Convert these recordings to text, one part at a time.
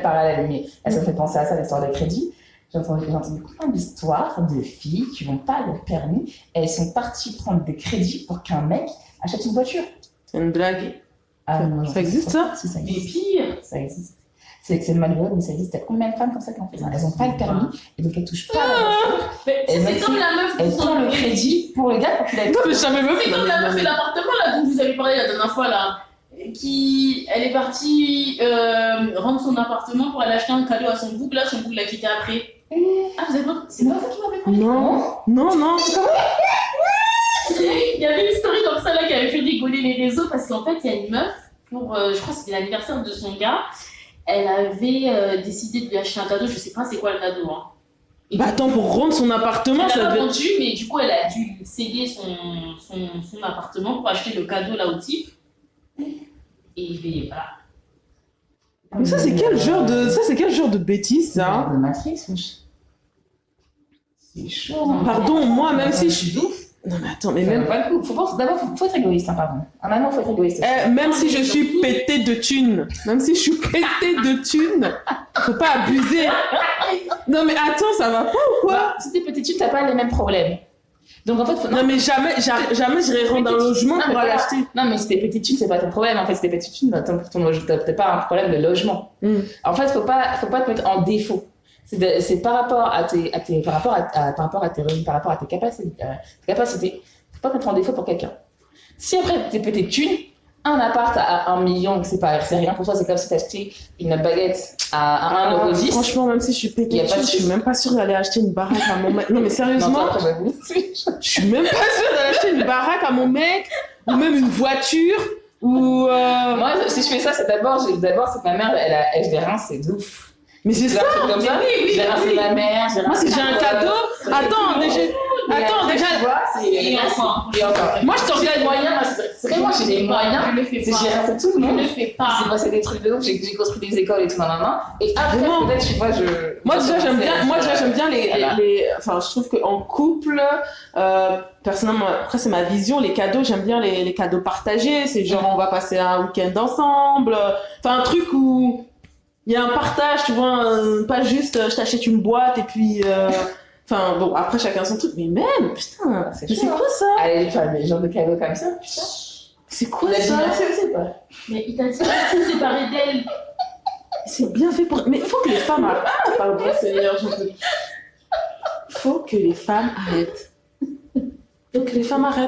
parallèle, mais ça me fait penser à ça, l'histoire de crédit. J'ai entendu plein d'histoires de filles qui n'ont pas le permis et elles sont parties prendre des crédits pour qu'un mec achète une voiture. C'est une blague. Non, ça existe ça? Si, ça existe. Mais pire. Ça existe. C'est malheureux, mais ça existe. Il y a combien de femmes comme ça qui ont fait ça? Elles n'ont pas le permis et donc elles touchent pas à la voiture. C'est comme la meuf Elles prennent le crédit pour le gars pour qu'il ait. Non, mais jamais vu. C'est comme la meuf de l'appartement là dont vous avez parlé la dernière fois là. Elle est partie rendre son appartement pour aller acheter un cadeau à son boucle là, son boucle l'a quitté après. Ah, vous avez pas. C'est pas vous qui m'avez parlé? Non. Il y avait une story comme ça là qui avait fait rigoler les réseaux parce qu'en fait il y a une meuf pour je crois que c'était l'anniversaire de son gars, elle avait décidé de lui acheter un cadeau, je sais pas c'est quoi le cadeau hein. Bah attends, pour rendre son appartement, elle ça a pas devait... vendu, mais du coup elle a dû céder son appartement pour acheter le cadeau là au type et voilà. Mais ça c'est quel genre de bêtise ça? De Matrix, c'est chaud. Pardon, moi même si je suis... Non mais attends, mais même... Pas le coup. D'abord, faut être égoïste, hein, pardon. Un maman, faut être égoïste. Même si je suis pétée de thunes, faut pas abuser. Non mais attends, ça va pas ou quoi? Bah, si t'es petite thunes, t'as pas les mêmes problèmes. Donc en fait, non mais jamais j'irai rendre un logement pour aller acheter. Non mais si t'es petite thune, c'est pas ton problème. En fait, si t'es petite thune, t'as pas un problème de logement. En fait, faut pas te mettre en défaut. C'est par rapport à tes revenus, par rapport à tes capacités. Faut pas te mettre en défaut pour quelqu'un. Si après t'es petite thune, un appart à 1 million, c'est rien pour toi, c'est comme si t'achetais une baguette à 1,10 €. Franchement, même si je suis pétée, je suis même pas sûre d'aller acheter une baraque à mon mec. Non mais sérieusement, je suis même pas sûre d'aller acheter une baraque à mon mec, ou même une voiture, ou... Moi, si je fais ça, c'est d'abord c'est que ma mère, elle des reins, c'est ouf. Mais c'est ça, comme ça. J'ai rincé ma mère, moi si j'ai un cadeau, attends déjà, moi je t'organise moyens, c'est moi j'ai des moyens, j'ai rincé tout le monde, je le fais pas. C'est passé des trucs de ouf, j'ai construit des écoles et tout et après peut-être tu vois moi déjà j'aime bien les enfin je trouve qu'en couple personnellement, après c'est ma vision, les cadeaux, j'aime bien les cadeaux partagés, c'est genre on va passer un week-end ensemble, enfin un truc où il y a un partage, tu vois, pas juste je t'achète une boîte et puis enfin bon, après chacun son truc, mais même putain, c'est quoi ça? Allez, les genres de cadeaux comme ça, putain. C'est quoi ça? Mais il t'a dit de se séparer d'elle. C'est bien fait pour... Mais il faut que les femmes arrêtent. Ah, pardon, Seigneur, faut que les femmes arrêtent.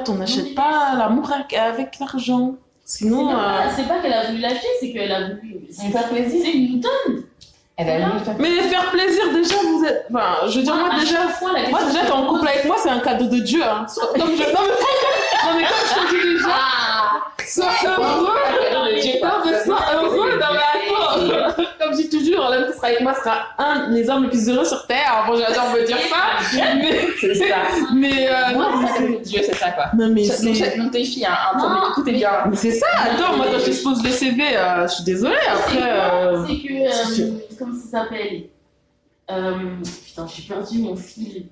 On n'achète pas l'amour avec l'argent. Sinon... C'est pas qu'elle a voulu l'acheter, c'est qu'elle a voulu... C'est faire plaisir. C'est une tonne. Mais faire plaisir, déjà, vous êtes... Enfin, je veux dire, moi, déjà, t'es en couple avec moi, c'est un cadeau de Dieu. Hein. Non, mais comme je te dis déjà... Sois heureux dans la peau. Comme je dis toujours, l'homme qui sera avec moi sera un des hommes les plus heureux sur Terre. Bon, j'adore me dire ça. Mais c'est ça. Mais non, c'est Dieu, c'est ça quoi. Non, mais c'est... Non, tes filles, écoutez bien. Mais c'est ça, attends, moi quand je expose les CV, je suis désolée, après... C'est que... comment ça s'appelle putain, j'ai perdu mon fil.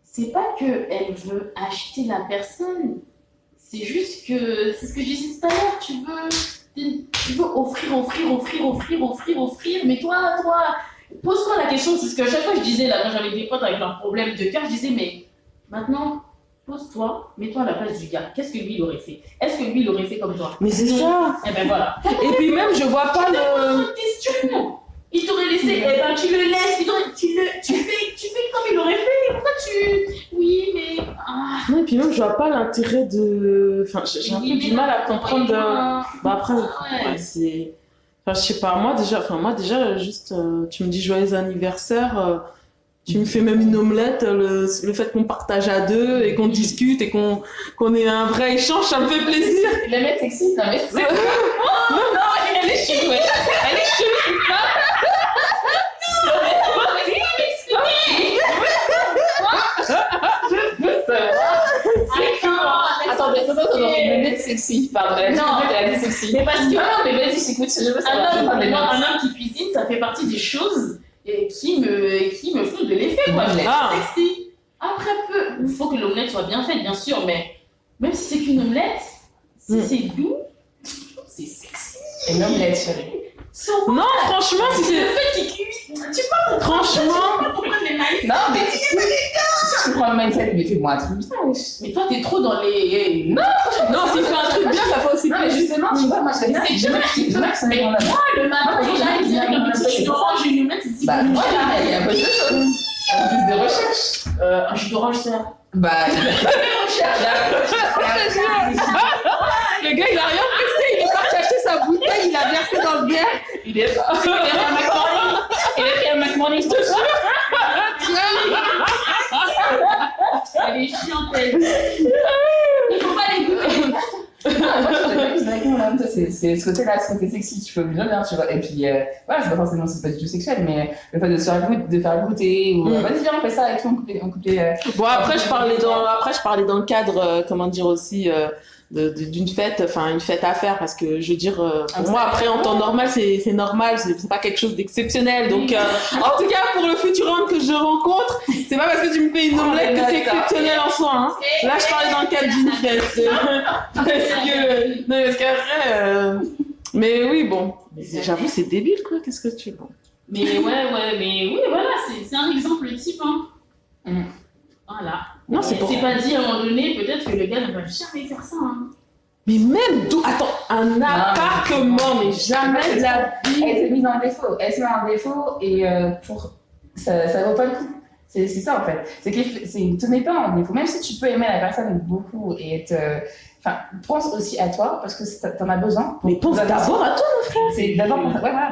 C'est pas qu'elle veut acheter la personne. C'est juste que, c'est ce que je disais tout à l'heure, tu veux offrir, mais toi, pose-toi la question, c'est ce que chaque fois je disais, là, quand j'avais des potes avec leurs problèmes de cœur, je disais, mais maintenant, pose-toi, mets-toi à la place du gars, qu'est-ce que lui il aurait fait? Est-ce que lui il aurait fait comme toi? Mais c'est ça. Eh ben voilà. Et puis même, je vois pas le... question. Il t'aurait laissé, eh ben tu le laisses, tu fais comme il aurait fait, pourquoi tu... Oui, mais... Non, et puis même, je vois pas l'intérêt de... Enfin, j'ai un peu du mal à comprendre... Bah après, ouais, c'est... Enfin, je sais pas, moi déjà, juste, tu me dis joyeux anniversaire, tu me fais même une omelette, le fait qu'on partage à deux et qu'on discute et qu'on ait un vrai échange, ça me fait plaisir. Le mec sexy, non mais c'est... Oh non, elle est chelou, elle est chelou, Attendez, le mec sexy, pardon, elle a dit sexy. Mais parce que... Non, mais vas-y, j'écoute, je veux savoir. Un homme qui cuisine, ça fait partie des choses qui me font de l'effet, quoi. Je l'aime sexy. Après, il faut que l'omelette soit bien faite, bien sûr, mais même si c'est qu'une omelette, si c'est doux, c'est sexy. Une omelette, chérie. Non, franchement, si c'est... Le fait franchement. Non, mais si tu prends le mindset, mais fais-moi un truc bien. Mais toi, t'es trop dans les. Non, s'il fait un truc bien, ça fait aussi Non, mais plaisir. justement, tu vois, moi, je Mais moi, le matin, j'arrive direct comme un jus d'orange, une humette, c'est Bah, voilà, il y a pas de choses. En plus de recherche. un jus d'orange, ça. Bah, Le gars, il a rien presté, il est parti acheter sa bouteille, il a versé dans le verre. il est pas. Il a fait un McMorning. Il a fait un McMorning, je te jure. Elle est chiante, elle. Il faut pas les goûter. Moi, je suis d'accord avec toi, c'est ce côté-là, ce côté sexy, tu peux bien, tu vois. Et puis, voilà, c'est pas forcément, c'est pas du tout sexuel, mais le fait de se faire goûter, ou vas-y, viens, on fait ça et tout, on coupe les. Bon, après, je parlais dans le cadre, comment dire aussi, d'une fête, enfin, une fête à faire, parce que je veux dire, pour moi, après, en temps normal, c'est normal, c'est pas quelque chose d'exceptionnel. Donc, en tout cas, pour le futur homme que je rencontre, c'est pas parce que tu me fais une omelette que c'est exceptionnel en soi, hein. Là, je parlais dans le cadre d'une fête. Parce qu'après, mais oui, bon. J'avoue, c'est débile, quoi. Qu'est-ce que tu veux? Mais mais oui, voilà, c'est un exemple type, hein. Voilà. Non, c'est pour... C'est pas dit à un moment donné, peut-être que le gars ne va jamais faire ça, hein. Mais même d'où... Attends, un appartement, mais jamais de la vie. Elle s'est mise en défaut. Elle se met en défaut et pour... ça vaut pas le coup. C'est ça en fait. C'est que te mets pas en défaut. Même si tu peux aimer la personne beaucoup et être... Enfin, pense aussi à toi parce que t'en as besoin. Mais pense d'abord à toi, mon frère. C'est d'abord,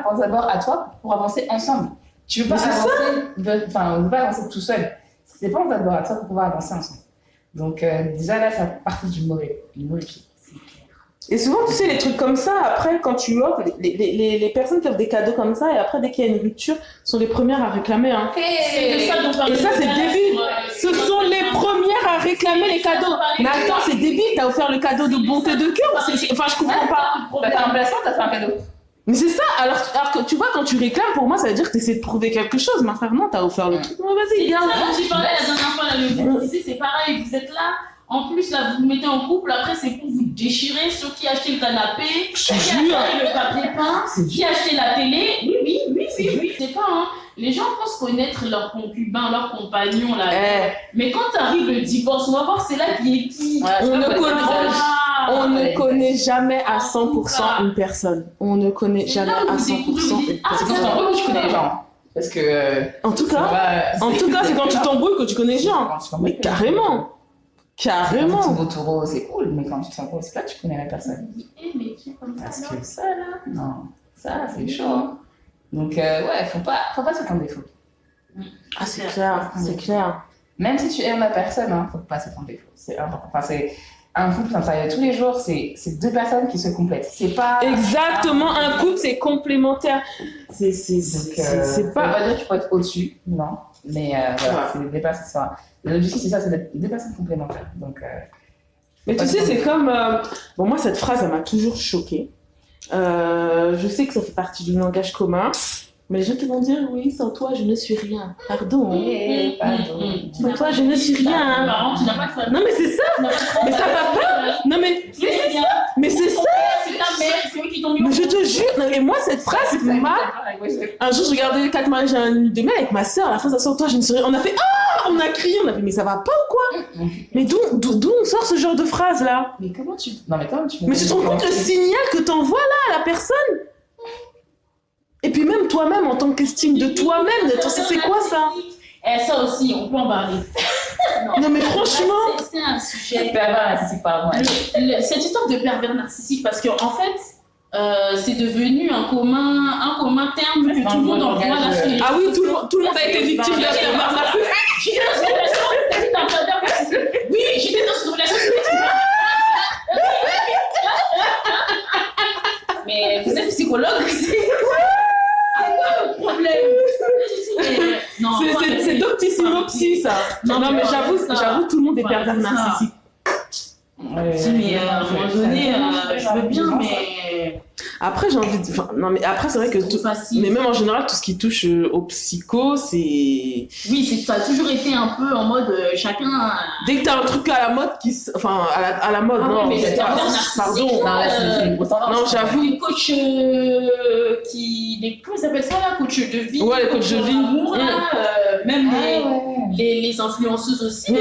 pense d'abord à toi pour avancer ensemble. Tu veux pas on veut pas avancer tout seul. C'est pense d'abord à toi pour pouvoir avancer ensemble. Donc déjà là, ça part du mauvais pied. Et souvent, tu sais, les trucs comme ça, après, quand tu offres, les personnes qui offrent des cadeaux comme ça, et après, dès qu'il y a une rupture, sont les premières à réclamer. Hein. C'est de ça dont on parle. Et ça, c'est débile. Ce sont les premières à réclamer les cadeaux. Mais attends, c'est débile, t'as offert le cadeau de bonté de cœur. Enfin, je comprends pas. T'as un placement, t'as fait un cadeau. Mais c'est ça, alors que tu vois, quand tu réclames, pour moi, ça veut dire que tu essaies de prouver quelque chose. Ma frère, non, t'as offert le truc. Vas-y, viens. Quand tu parlais la dernière fois, là, c'est pareil, vous êtes là. En plus, là, vous vous mettez en couple, après, c'est pour vous déchirer sur qui a acheté le canapé, qui a acheté le papier peint, qui a acheté la télé. Oui. C'est pas, hein. Les gens pensent connaître leur concubin, leur compagnon, là. Mais quand arrive le divorce, on va voir c'est là qui est qui. On ne connaît jamais à 100% une personne. On ne connaît jamais à 100% une personne. C'est quand tu t'embrouilles que tu connais les gens. Parce que... En tout cas, c'est quand tu t'embrouilles que tu connais les gens. Mais carrément. Carrément. Quand tu vas au taureau, c'est cool, mais quand tu t'embrouilles, c'est là que tu connais la personne. Mais tu comme parce que ça, là, non. Ça, c'est chaud. Hein. Donc, faut pas se prendre défaut. Ah, c'est clair, c'est clair. Même si tu aimes la personne, hein, faut pas se prendre défaut. C'est important. Enfin, c'est un couple, tous les jours, c'est deux personnes qui se complètent. C'est pas... Exactement, un couple, c'est complémentaire. C'est pas... Ça veut pas dire que tu peux être au-dessus, non. Mais voilà, c'est des personnes... L'objectif, c'est ça, c'est d'être deux personnes complémentaires. Donc, mais tu sais, c'est comme... Bon, moi, cette phrase, elle m'a toujours choquée. Je sais que ça fait partie du langage commun. Mais les gens qui vont dire, oui, sans toi, je ne suis rien. Pardon. Sans toi, je ne suis rien. Non, mais c'est ça. Mais ça va pas. Non, mais c'est ça. Mais c'est ça. Mais je te jure. Et moi, cette phrase, c'est m'a... Un jour, je regardais 4 mariages à un de mai avec ma soeur. À la fin, ça sort toi, je ne suis rien. On a fait, on a crié. On a fait, mais ça va pas ou quoi? Mais d'où on sort ce genre de phrase-là? Mais comment tu... Non, mais comment tu... Mais tu te rends compte le signal que t'envoies là à la personne? Et puis même toi-même, en tant qu'estime de toi-même, c'est quoi ça? Et ça aussi, on peut en parler. Non mais franchement... C'est un sujet... Pervers narcissique, pardon. Cette histoire de pervers narcissique, parce qu'en fait, c'est devenu un commun terme que tout le monde emploie là. Ah oui, tout le monde a été victime d'un pervers narcissique. J'étais dans cette relation, c'était un pervers narcissique. Oui, j'étais dans cette relation, mais vous êtes psychologue, c'est quoi le problème? C'est doctissimo-psy, ça. Non, mais j'avoue, tout le monde est pervers narcissique. Mais à un moment donné, je veux bien, mais... Après, j'ai envie de... Enfin, non, mais après, c'est vrai que... Tout facile. Mais même en général, tout ce qui touche au psycho, c'est... Oui, ça a toujours été un peu en mode chacun... Dès que t'as un truc à la mode Enfin, à la mode, non. mais Pardon. Non, j'avoue. Les coachs comment ils appellent ça, là? Coach de vie. Ouais, les coachs de vie. Amour, là, même les influenceuses aussi.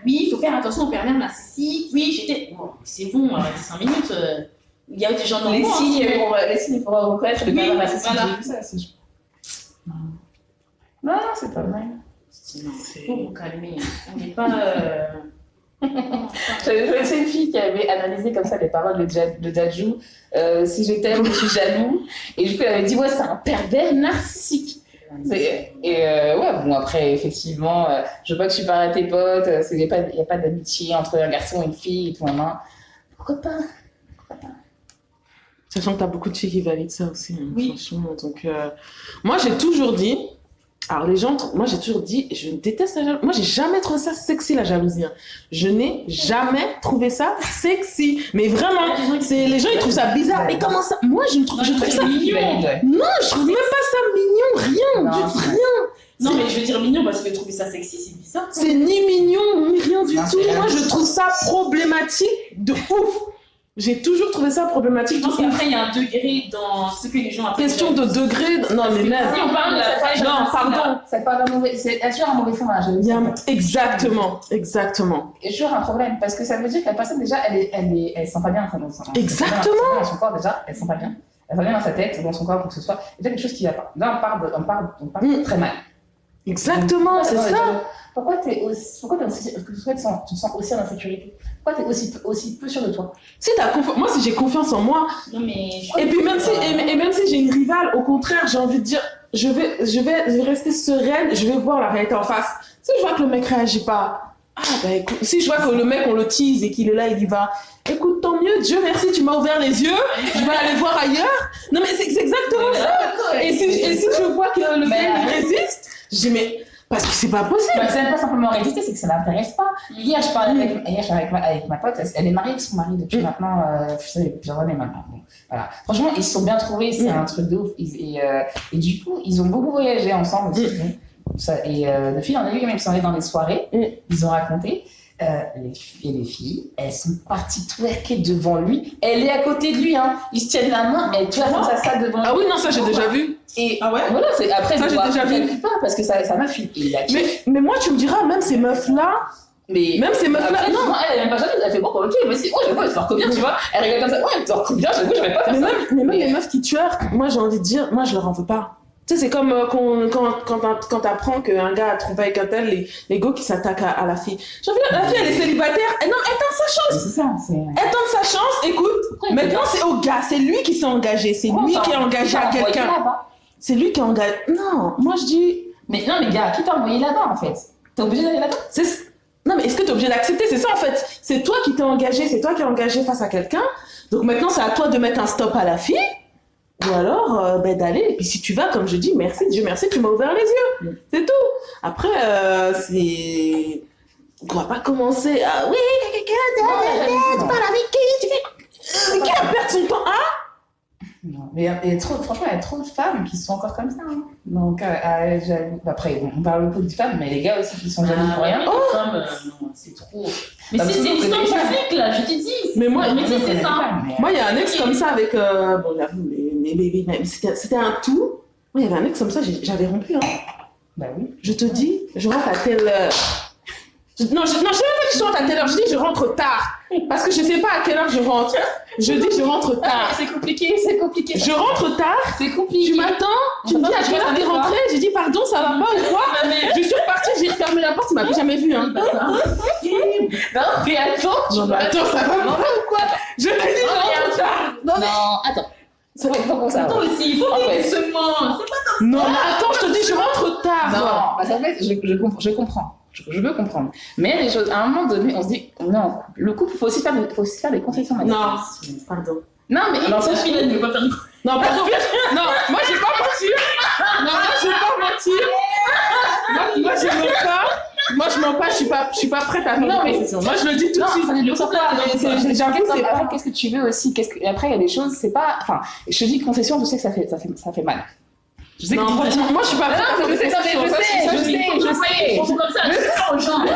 Oui, il faut faire attention aux pervers narcissiques. Oui, j'étais... Bon, c'est bon, arrêtez 5 minutes. Il y a des gens dans les signes pour reconnaître les pervers narcissiques. Voilà. J'ai vu ça aussi. Non, c'est pas mal. Faut vous calmer. On n'est pas... J'avais connaissé une fille qui avait analysé comme ça les paroles de Dadju. Si je t'aime, je suis jaloux. Et du coup, elle avait dit, ouais, c'est un pervers narcissique. Ouais, bon, après, effectivement, je veux pas que tu parles à tes potes, il n'y a pas d'amitié entre un garçon et une fille et tout, maman. Pourquoi pas? Sachant que t'as beaucoup de filles qui valident ça aussi, hein, oui. Franchement. Donc, moi, j'ai toujours dit... Alors, les gens... Moi, j'ai toujours dit, je déteste la jalousie. Moi, j'ai jamais trouvé ça sexy, la jalousie. Hein. Je n'ai jamais trouvé ça sexy. Mais vraiment, les gens, ils trouvent ça bizarre. Mais comment ça? Moi, je trouve ça mignon. Non, je trouve même pas ça mignon. Rien. Non, mais je veux dire mignon parce que trouver ça sexy, c'est bizarre. C'est ni mignon, ni rien du tout. Moi, je trouve ça problématique de ouf. J'ai toujours trouvé ça problématique. Je pense qu'après, il y a un degré dans ce que les gens appellent. Question de degré. Non, mais même. Si on parle de la page. Non, pardon. C'est pas un mauvais. C'est toujours un mauvais fond dans la jalousie. Exactement. Il y a toujours un problème parce que ça veut dire que la personne, déjà, elle sent pas bien. Exactement. Dans son corps, déjà, elle sent pas bien. Elle sent pas bien dans sa tête, dans son corps, pour que ce soit. Il y a quelque chose qui va pas. Là, on parle très mal. Exactement, c'est ça. Pourquoi tu te sens aussi en insécurité? Pourquoi tu es aussi peu sûr de toi? Moi, si j'ai confiance en moi, non, mais... et puis même si j'ai une rivale, au contraire, j'ai envie de dire, je vais rester sereine, je vais voir la réalité en face. Si je vois que le mec réagit pas, écoute, si je vois que le mec on le tease et qu'il est là, il y va, écoute, tant mieux, Dieu merci, tu m'as ouvert les yeux, je vais aller voir ailleurs. Non mais c'est exactement ça. Et si je vois que le mec résiste, je dis mais... Parce que c'est pas possible. C'est pas simplement résister, c'est que ça l'intéresse pas. Hier, je parlais avec ma pote, elle est mariée avec son mari depuis maintenant, plusieurs années maintenant. Bon, voilà. Franchement, ils se sont bien trouvés, c'est un truc de ouf. Et du coup, ils ont beaucoup voyagé ensemble aussi. Et de fil en aiguille, même ils sont allés dans des soirées, ils ont raconté. Les filles, elles sont parties twerker devant lui. Elle est à côté de lui, hein. Ils se tiennent la main, elle twerk comme ça devant lui. Ah oui, non, ça j'ai déjà vu. Et voilà, après, ça j'ai déjà vu. Pas parce que ça m'a fui. Mais moi, tu me diras, même ces meufs-là. Non. Elle a même pas jamais, elle fait bon, ok, mais si, je vois, elle sort combien, tu vois. Elle rigole comme ça, ouais, elle sort combien, j'avoue, j'avais pas fait ça. Mais même les meufs qui twerk, moi j'ai envie de dire, moi je leur en veux pas. Tu sais, c'est comme quand t'apprends qu'un gars a trompé avec un tel, les gars qui s'attaquent à la fille. J'ai envie de dire, la fille, elle est célibataire. Elle tente sa chance. C'est ça, elle tente sa chance, écoute. Maintenant, c'est au gars, c'est lui qui s'est engagé. C'est lui qui est engagé à quelqu'un. C'est lui qui est engagé. Non, moi je dis. Mais non, les gars, qui t'a envoyé là-bas en fait? T'es obligé d'aller là-bas? Non, mais est-ce que t'es obligé d'accepter? C'est ça en fait. C'est toi qui t'es engagé, c'est toi qui es engagé face à quelqu'un. Donc maintenant, c'est à toi de mettre un stop à la fille. Ou alors d'aller, et puis si tu vas, comme je dis, merci, Dieu merci, tu m'as ouvert les yeux. C'est tout. Après, on va pas commencer à... Oui, tu parles avec qui? Tu fais... Qui va perdre son temps? Non, mais franchement, il y a trop de femmes qui sont encore comme ça. Hein. Donc, après, on parle beaucoup de femmes, mais les gars aussi qui sont jaloux pour rien. Non, c'est trop. Mais c'est l'histoire publique, là, je te dis. Mais moi, c'est ça. Moi, il y a un ex comme ça avec... bon, j'avoue, mais c'était un tout. Moi, il y avait un ex comme ça, j'avais rompu. Hein. Bah oui. Je te dis, je rentre à telle heure. Non, je sais même pas que je rentre à telle heure. Je dis, je rentre tard. Parce que je sais pas à quelle heure je rentre. Je dis, je rentre tard. C'est compliqué. Je rentre tard. C'est compliqué. Tu m'attends. Tu me dis à quelle heure t'es rentrée. J'ai dit, pardon, ça va pas ou quoi? Je suis repartie, j'ai refermé la porte, il m'a plus jamais vu. Hein. Non, mais attends. Non, mais attends, ça va pas ou quoi? Je t'ai dit, je rentre tard. Non, attends. C'est vrai, faut qu'on ça. Attends aussi, il faut qu'il se ment. C'est pas comme ça. Non, mais attends, je te dis, je rentre tard. Non, parce qu'en fait, je comprends. Je veux comprendre. Mais les choses, à un moment donné, on se dit, non, le couple, il faut aussi faire des concessions. Non, pardon. Non, mais non, ça finit, ne pas faire. Non, pardon. Non, moi, j'ai pas menti. Non, moi, j'ai pas menti. Moi, je me pas. Moi, je mens pas, je suis pas prête à faire des concessions. Moi, je le dis tout de suite. Après, qu'est-ce que tu veux aussi? Après, il y a des choses, c'est pas. Enfin, je te dis concession, je sais que ça fait mal. Je sais que moi, je suis pas prête à faire des concessions. Je sais. Comme ça, je sais.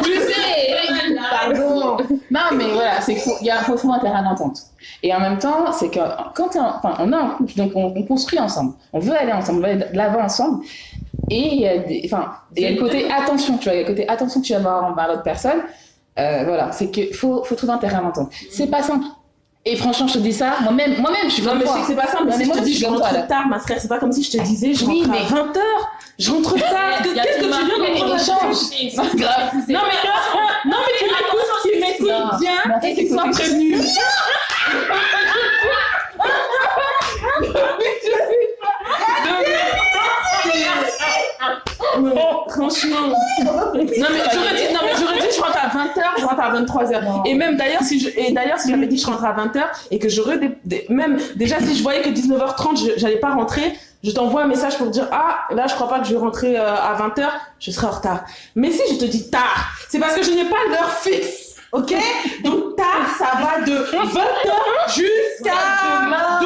Je sais. Pardon. Non, mais voilà, c'est qu'il faut trouver un terrain d'entente. Et en même temps, c'est que quand on a un couple, donc on construit ensemble. On veut aller ensemble, on veut aller de l'avant ensemble. Et il y a le côté attention, tu vois, il y a le côté attention que tu vas avoir envers l'autre personne. Voilà, c'est qu'il faut trouver un terrain d'entente. C'est pas simple. Et franchement, je te dis ça, moi-même, je suis comme toi. Non, mais je sais que c'est pas simple, mais si je te dis, je rentre tard, ma frère, c'est pas comme si je te disais, je rentre à 20h. Je rentre tard. Qu'est-ce que tu viens de prendre échange? C'est pas grave. Non, mais tu m'écoutes bien et qu'il soit prévenu. Franchement. Non mais j'aurais dit je rentre à 20h, je rentre à 23h. Et même d'ailleurs si j'avais dit je rentre à 20h et que j'aurais même déjà si je voyais que 19h30 j'allais pas rentrer, je t'envoie un message pour te dire là je crois pas que je vais rentrer à 20h, je serai en retard. Mais si je te dis tard, c'est parce que je n'ai pas l'heure fixe. Ok? Donc tard, ça va de 20h jusqu'à 2-3h,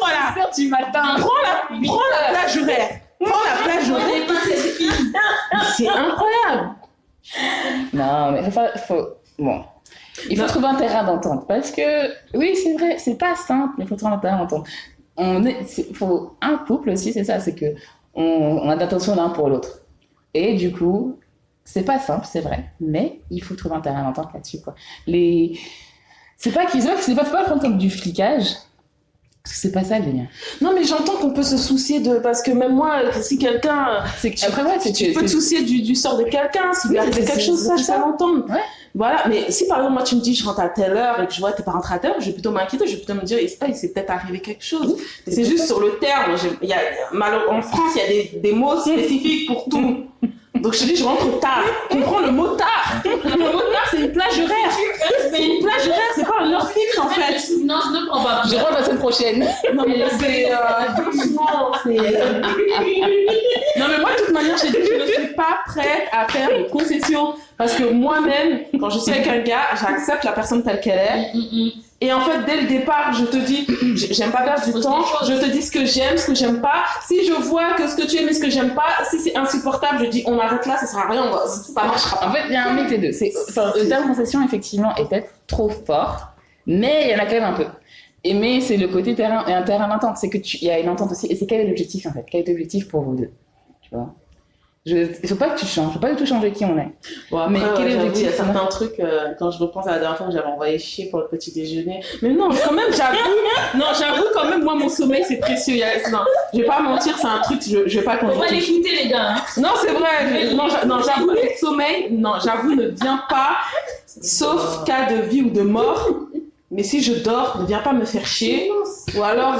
voilà. Du matin. Prends la plage horaire. C'est incroyable. Non, mais il faut trouver un terrain d'entente parce que oui, c'est vrai, c'est pas simple, mais il faut trouver un terrain d'entente. Faut un couple aussi, c'est ça, c'est que on a d'attention l'un pour l'autre. Et du coup, c'est pas simple, c'est vrai, mais il faut trouver un terrain d'entente là-dessus, quoi. C'est pas pas prendre comme du flicage. Parce que c'est pas ça le délire. Non, mais j'entends qu'on peut se soucier de. Parce que même moi, si quelqu'un. Tu peux te soucier du sort de quelqu'un, s'il lui arrive quelque chose, ça, je peux l'entendre. Ouais. Voilà, mais si par exemple, moi, tu me dis, je rentre à telle heure et que je vois que t'es pas rentré à telle heure, je vais plutôt m'inquiéter, je vais plutôt me dire, il s'est peut-être arrivé quelque chose. Oui, c'est juste sur le terme. En France, il y a des mots spécifiques pour tout. Donc je te dis, je rentre tard. Comprends le mot tard. Le mot tard, c'est une plage horaire. C'est une plage horaire, c'est pas un heure fixe en fait. Non, je ne prends pas. Je rentre la semaine prochaine. Non, mais c'est. Doucement, Non, mais moi, de toute manière, je ne suis pas prête à faire des concessions. Parce que moi-même, quand je suis avec un gars, j'accepte la personne telle qu'elle est. Et en fait, dès le départ, je te dis, j'aime pas perdre du temps, je te dis ce que j'aime pas. Si je vois que ce que tu aimes et ce que j'aime pas, si c'est insupportable, je dis on arrête là, ça sert à rien, ça marchera pas. En fait, il y a un mix des deux. Le terme concession, effectivement, est peut-être trop fort, mais il y en a quand même un peu. Mais c'est le côté terrain d'entente, c'est il y a une entente aussi. Et c'est quel est l'objectif en fait? Quel est l'objectif pour vous deux? Tu vois? Il faut pas que tu changes, faut pas du tout changer qui on est. Bon, après, mais quel est l'objectif? Il y a certains trucs, quand je repense à la dernière fois que j'avais envoyé chier pour le petit déjeuner. Mais non, quand même, j'avoue quand même, moi, mon sommeil, c'est précieux. Non, je vais pas mentir, c'est un truc, je vais pas qu'on. On va l'écouter, les gars. Non, c'est vrai. Non, j'avoue, le sommeil, j'avoue, ne vient pas, sauf cas de vie ou de mort. Mais si je dors, ne viens pas me faire chier. Ou alors.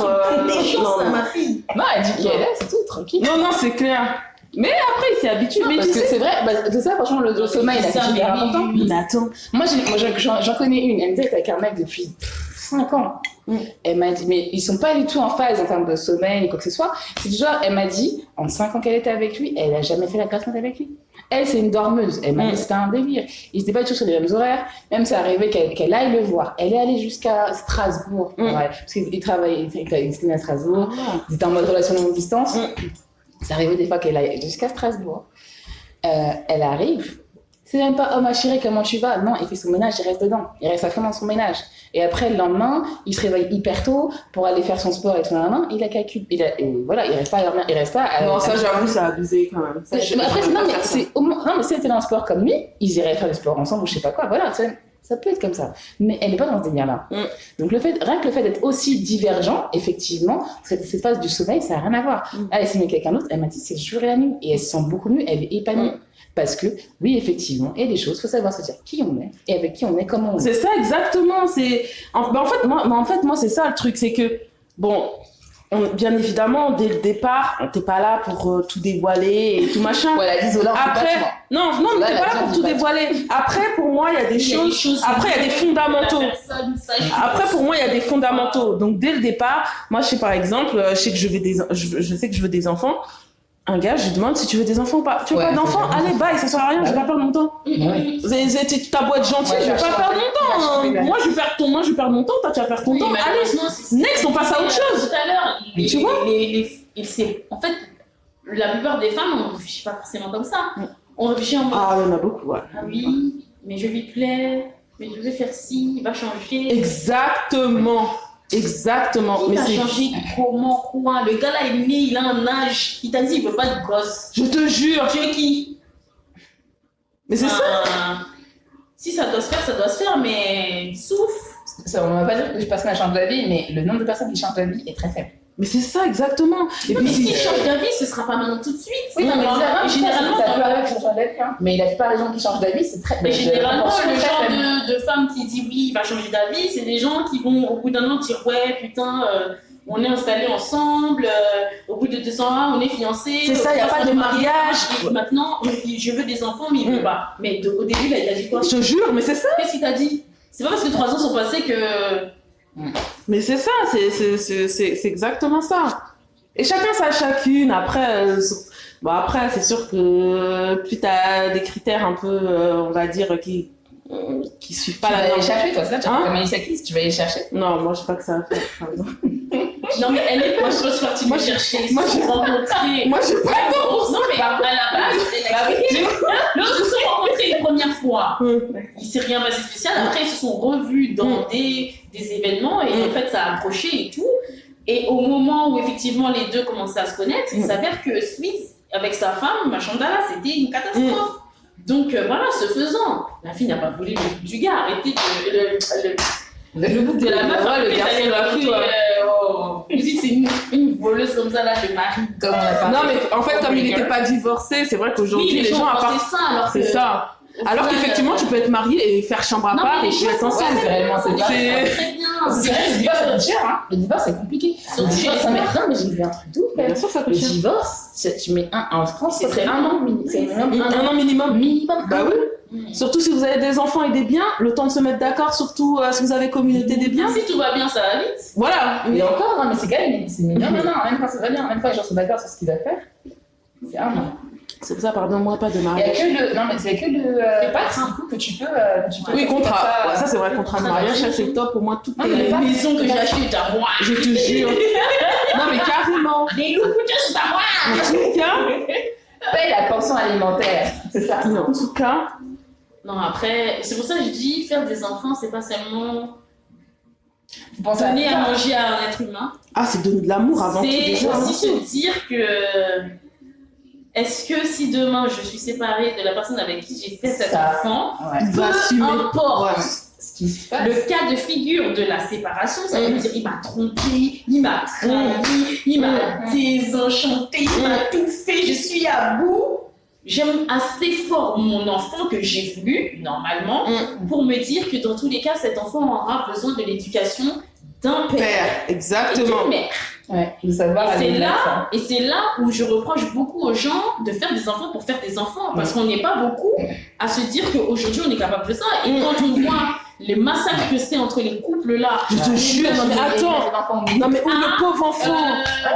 Non, ma fille. Non, elle dit qu'elle est, c'est tout, tranquille. Non, c'est clair. Mais après, il s'est habitué. Mais parce que c'est vrai, c'est ça, franchement, le sommeil, c'est super important. Mais attends. Moi, j'en connais une, elle me dit qu'elle est avec un mec depuis 5 ans. Elle m'a dit, mais ils sont pas du tout en phase en termes de sommeil ou quoi que ce soit. C'est du genre, elle m'a dit, en 5 ans qu'elle était avec lui, elle a jamais fait la grasse mat avec lui. Elle, c'est une dormeuse. Elle m'a dit, c'était un délire. Ils étaient pas du tout sur les mêmes horaires. Même c'est arrivé qu'elle aille le voir. Elle est allée jusqu'à Strasbourg. Ouais, parce qu'ils travaillaient, ils étaient à Strasbourg. Ils étaient en mode relation longue distance. C'est arrivé des fois qu'elle aille jusqu'à Strasbourg. Elle arrive. C'est même pas, oh ma chérie, comment tu vas? Non, il fait son ménage, il reste dedans. Il reste à fond dans son ménage. Et après, le lendemain, il se réveille hyper tôt pour aller faire son sport et tout. Il a calculé. Et voilà, il reste pas à dormir. Il reste pas à. Non, ça, j'avoue, c'est abusé quand même. Après, mais si elle était dans un sport comme lui, ils iraient faire le sport ensemble ou je sais pas quoi. Voilà, ça peut être comme ça. Mais elle n'est pas dans ce délire-là. Donc, rien que le fait d'être aussi divergent, effectivement, cette phase du sommeil, ça n'a rien à voir. Elle s'est mis avec quelqu'un d'autre, elle m'a dit c'est le jour et la nuit. Et elle se sent beaucoup mieux, elle est épanouie. Parce que, oui, effectivement, il y a des choses, il faut savoir se dire qui on est et avec qui on est, comment on est. C'est ça, exactement. En fait, moi, c'est ça le truc, c'est que, bon, bien évidemment, dès le départ, on t'es pas là pour tout dévoiler et tout machin. Voilà, désolé. Après, non, t'es pas là pour tout dévoiler. Après, pour moi, il y a des choses. Après, il y a des fondamentaux. Après, pour moi, il y a des fondamentaux. Donc, dès le départ, moi, je sais par exemple, je sais que je veux des enfants. un gars, je lui demande si tu veux des enfants ou pas. Tu veux pas d'enfants? Allez, bye, ça sert à rien, je vais pas perdre mon temps. T'as beau être gentil, je vais pas perdre mon temps. Moi, je vais perdre mon temps, toi, tu vas perdre ton temps. Allez, next, on passe à autre chose. Tout à l'heure, tu vois en fait, la plupart des femmes, on ne réfléchit pas forcément comme ça. On réfléchit en mode. Ah, il y en a beaucoup, ouais. Ah oui, mais je lui plais, mais je vais faire ci, il va changer. Exactement. Il Mais va c'est... changer comment, quoi? Le gars là, il est né, il a un âge. Il t'a dit, il veut pas de gosse. Je te jure. Tu es qui? Mais c'est ça. Si ça doit se faire, ça doit se faire, mais souffle. Ça, on va pas dire que personne change d'avis, mais le nombre de personnes qui changent d'avis est très faible. Mais c'est ça, exactement. Et Non, puis, mais s'il change d'avis, ce sera pas maintenant tout de suite. Oui, non, mais généralement, ça peut arriver que je change d'avis, hein. Mais la plupart des gens qui changent d'avis, c'est très. Mais généralement, le très genre faible. de femme qui dit oui, il va changer d'avis, c'est des gens qui vont au bout d'un an dire ouais, putain, on est installés ensemble, au bout de 2 ans, on est fiancés. C'est ça, il n'y a pas de mariage. Et maintenant, je veux des enfants, mais il veut pas. Mais au début, là, il a dit quoi? je te jure, mais c'est ça. Qu'est-ce qu'il t'a dit? C'est pas parce que 3 ans sont passés que. Mais c'est ça, c'est exactement ça. Et chacun sa chacune. Après, c'est sûr que plus t'as des critères un peu, on va dire, qui suivent pas Tu la vas aller norme. chercher, toi, ça, tu vas comme Elisa Keys, tu vas aller chercher. Non, moi, je sais pas que ça va faire. Non, mais elle est pas partie me chercher. moi, j'ai rencontré. Moi, j'ai pas Non, mais à la base, l'autre se sont rencontrés une première fois. Il s'est rien passé de spécial. Après, ils se sont revus dans des événements et en fait, ça a accroché et tout. Et au moment où effectivement les deux commençaient à se connaître, il s'avère que Smith, avec sa femme, Machandala, c'était une catastrophe. Donc voilà, ce faisant, la fille n'a pas voulu le bout du gars. Arrêtez le bout de la meuf. Le garçon de la fille. Vous dites, c'est une voleuse comme ça, là, de mari. Comme on a parlé. Non, mais en fait, comme il n'était pas divorcé, c'est vrai qu'aujourd'hui, les gens à part. C'est ça, alors C'est ça. Alors qu'effectivement, tu peux être marié et faire chambre à part et tu es ensemble. C'est très bien. C'est vrai, le divorce, c'est cher, hein. Le divorce, c'est compliqué. Le divorce, ça met rien, mais j'ai vu un truc tout. Bien sûr, ça coûte Le cher. divorce, tu mets en France, c'est 1 an minimum. C'est Un an minimum. minimum. Bah oui. Surtout si vous avez des enfants et des biens, le temps de se mettre d'accord, surtout si vous avez communauté des biens. Si tout va bien, ça va vite. Voilà. Et encore, non, mais c'est quand même, c'est minimum. Non, même quand ça va bien, même quand les gens sont d'accord sur ce qu'ils doivent faire, c'est 1 an. C'est pour ça, pardonne-moi, pas de Il n'y a mariage. que le, non, mais c'est que le pax, du coup, que tu peux. Oui, contrat. Ça, Ouais, ça, c'est vrai, contrat de mariage, ça, c'est top. Au moins, toutes Non, mais les pas- Maison que j'ai achetée, t'as moi. Je te jure. Non, mais carrément. Les loups, c'est à moi. En tout cas. paye la pension alimentaire, c'est ça. Non, en tout cas. Non, après, c'est pour ça que je dis, faire des enfants, c'est pas seulement Vous pensez donner à ça. manger à un être humain. Ah, c'est donner de l'amour avant tout C'est déjà. aussi se dire que est-ce que si demain je suis séparée de la personne avec qui j'ai fait cet Ça. enfant, Ouais. Il va peu assumer. importe Ouais. Ce qui se passe. le cas de figure de la séparation, ça veut dire il m'a trompé, il m'a trahi, il m'a désenchanté, il m'a tout fait, je suis à bout. J'aime assez fort mon enfant que j'ai voulu, normalement, pour me dire que dans tous les cas, cet enfant aura besoin de l'éducation d'un père Père, et exactement. d'une mère. Ouais, de savoir Et c'est aller là, vers ça. et c'est là où je reproche beaucoup aux gens de faire des enfants pour faire des enfants, parce qu'on n'est pas beaucoup à se dire qu'aujourd'hui on est capable de ça. Et quand on voit les massacres que c'est entre les couples là, Je te jure, non, mais attends. Non, mais où le pauvre enfant.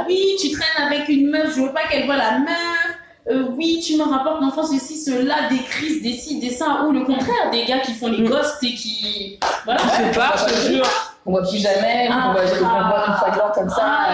oui, tu traînes avec une meuf, je veux pas qu'elle voit la meuf. Oui, tu me rapportes l'enfant, ceci, cela, des crises, des ci, des ça, ou le contraire, des gars qui font les ghosts et qui. Voilà. C'est pas, je te jure. On voit plus jamais, on voit une fois de l'an comme ça.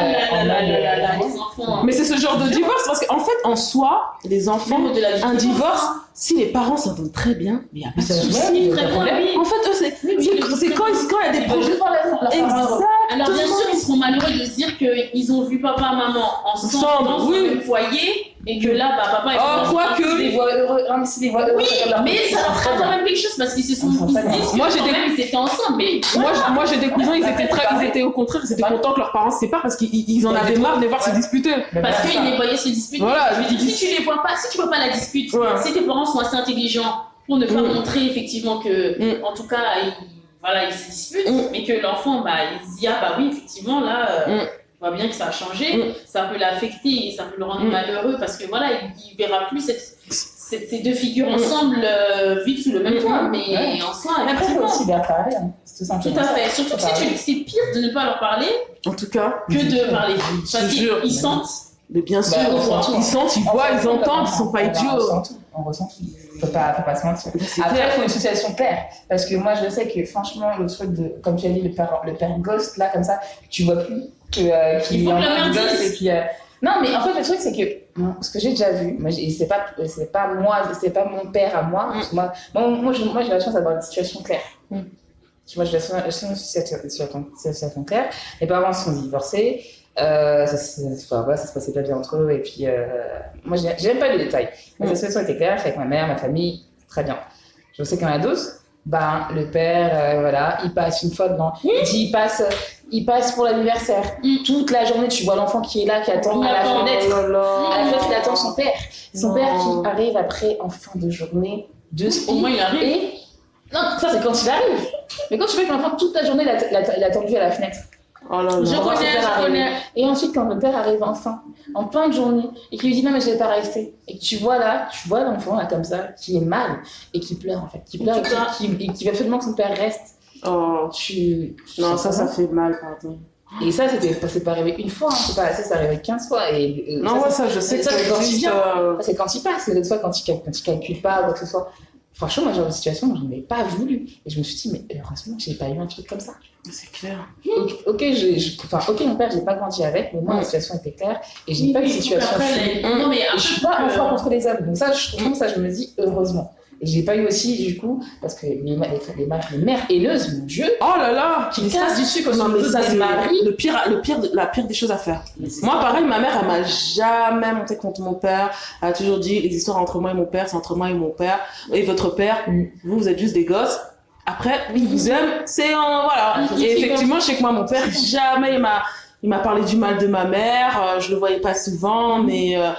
Les enfants. Mais c'est ce genre de divorce parce qu'en fait, en soi, les enfants, Même au-delà du un divorce, hein. si les parents s'entendent très bien, mais il n'y a pas de C'est souci. vrai. Oui, très bien, oui. En fait, eux, c'est quand il y a des projets. Exactement. Alors bien sûr, ils seront malheureux de se dire qu'ils ont vu papa, maman ensemble dans oui. le même foyer et que là, bah, papa est Oh, quoique. Les voix heureux, non, mais si les voix heureux, Oui, c'est comme mais ça leur fera quand même quelque chose parce qu'ils se sont ils se disent que Moi, j'ai quand des- même ils étaient ensemble. Mais Moi, j'ai des cousins, ils étaient au contraire, ils étaient contents que leurs parents se séparent parce qu'ils en avaient marre de les voir se disputer. parce qu'ils les voyaient se disputer. Voilà, Je me dis, si tu les vois pas, si tu vois pas la dispute, Ouais. si tes parents sont assez intelligents pour ne pas montrer effectivement que, en tout cas, ils se disputent, mais que l'enfant, bah, il se dit, ah bah oui, effectivement, là, je vois bien que ça a changé, ça peut l'affecter et ça peut le rendre malheureux parce que voilà, il verra plus ces deux figures ensemble vivre sous le même toit, mais en soi, Après, il faut effectivement, aussi leur parler, hein. C'est tout tout simplement à ça. fait. Surtout Faut parler. si c'est pire de ne pas leur parler En tout cas. que de parler. Je Parce te jure. qu'ils sentent Mais bien sûr, ils sentent, ils voient, ils entendent, ils sont pas idiots. On ressent tout. Faut pas se mentir. Après, il faut une situation père. Parce que moi, je sais que franchement, le truc de, comme tu as dit, le père ghost, là, comme ça, tu vois plus qu'il y a un ghost et puis. Non, mais en fait, le truc, c'est que ce que j'ai déjà vu, moi, c'est pas moi, c'est pas mon père à moi. Moi, j'ai la chance d'avoir une situation claire. Tu vois, j'ai la situation claire. Mes parents sont divorcés. Ça se passait pas bien entre eux. Et puis, moi, j'aime pas les détails. La situation était claire, avec ma mère, ma famille, très bien. Je sais qu'il y en a d'autres. Le père, voilà, il passe une fois dedans. Il passe pour l'anniversaire. Toute la journée, tu vois l'enfant qui est là, qui attend à la fenêtre. À la fenêtre, il attend son père. Son père qui arrive après, en fin de journée, au moins, il arrive. Et... Non, ça, c'est quand il arrive. Mais quand tu vois que l'enfant, toute la journée, il a attendu à la fenêtre. Oh là là. Je connais. Et ensuite, quand le père arrive enfin, en fin de journée, et qu'il lui dit non, mais je vais pas rester, et que tu vois l'enfant là comme ça, qui est mal, et qui pleure en fait, qui pleure et qui veut absolument que son père reste. Oh, non, ça fait mal, pardon. Et ça, c'est pas arrivé une fois, c'est pas assez, ça arrivé 15 fois. Et, non, ça, je sais que ça existe. C'est quand il passe, l'autre fois, quand il calcule pas, ou quoi que ce soit. Franchement, moi, genre de situation, je n'en ai pas voulu. Et je me suis dit, mais heureusement, j'ai pas eu un truc comme ça. C'est clair. Ok, mon père, j'ai pas grandi avec, mais moi, la situation était claire. Et j'ai pas eu de situation. Non, mais je suis pas en foi contre les hommes. Donc ça, je me dis, heureusement. Et j'ai pas eu aussi, du coup, parce que les mères haineuses, mon Dieu. Oh là là! Qui me cassent du sucre. Non, mais ça, c'est la pire des choses à faire. Moi, pareil, ma mère, elle m'a jamais monté contre mon père. Elle a toujours dit, les histoires entre moi et mon père, c'est entre moi et mon père. Et votre père, vous êtes juste des gosses. Après, il vous aime, voilà. Et effectivement, je sais que moi, mon père, jamais il m'a parlé du mal de ma mère, je le voyais pas souvent, mais à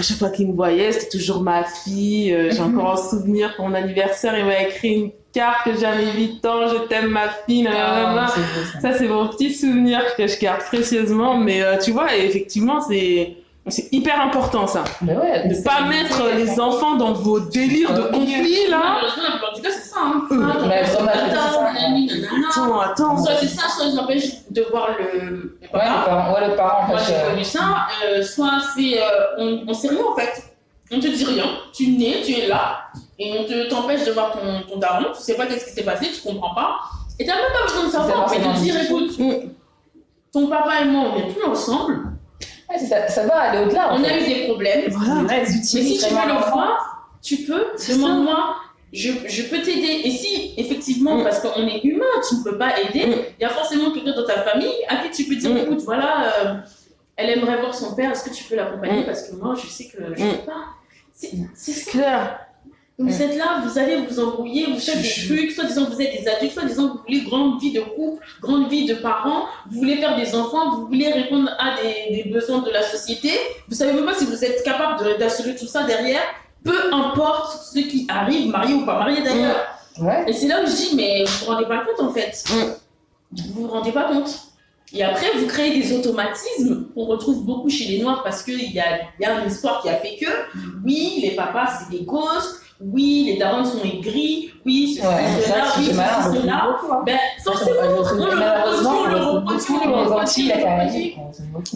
chaque fois qu'il me voyait, c'était toujours ma fille. J'ai encore un souvenir pour mon anniversaire, il m'a écrit une carte que j'avais 8 ans, je t'aime ma fille. Ça, c'est mon petit souvenir que je garde précieusement, mais tu vois, et effectivement, c'est hyper important ça. Ouais, de pas mettre les enfants dans vos délires de conflit là. En tout cas, c'est ça. Hein. Attends. Soit c'est ça, soit ils empêchent de voir le parent. Le parent. Moi, j'ai connu ça. Soit c'est on sait rien en fait. On te dit rien. Tu nais, tu es là, et on t'empêche de voir ton daron. Tu sais pas qu'est-ce qui s'est passé, tu comprends pas. Et t'as même pas besoin de savoir. On te dire, écoute, ton papa et moi, on n'est plus ensemble. Ouais, ça va aller au-delà. On a eu des problèmes. Voilà. Mais si tu veux le voir, tu peux. Demande-moi. Je peux t'aider. Et si, effectivement, parce qu'on est humain, tu ne peux pas aider, il y a forcément quelqu'un dans ta famille à qui tu peux dire, écoute, voilà, elle aimerait voir son père, est-ce que tu peux l'accompagner? Parce que moi, je sais que je ne peux pas. C'est clair. Vous êtes là, vous allez vous embrouiller, vous faites des trucs, soit disant que vous êtes des adultes, soit disant que vous voulez grande vie de couple, grande vie de parents, vous voulez faire des enfants, vous voulez répondre à des besoins de la société. Vous savez même pas si vous êtes capable d'assurer tout ça derrière, peu importe ce qui arrive, marié ou pas marié d'ailleurs. Ouais. Et c'est là où je dis, mais vous vous rendez pas compte en fait. Vous vous rendez pas compte. Et après, vous créez des automatismes qu'on retrouve beaucoup chez les Noirs parce qu'il y a une histoire qui a fait que, oui, les papas c'est des gosses. Oui, les darons sont aigris. Oui, cela. Ben, forcément, on le reproduit.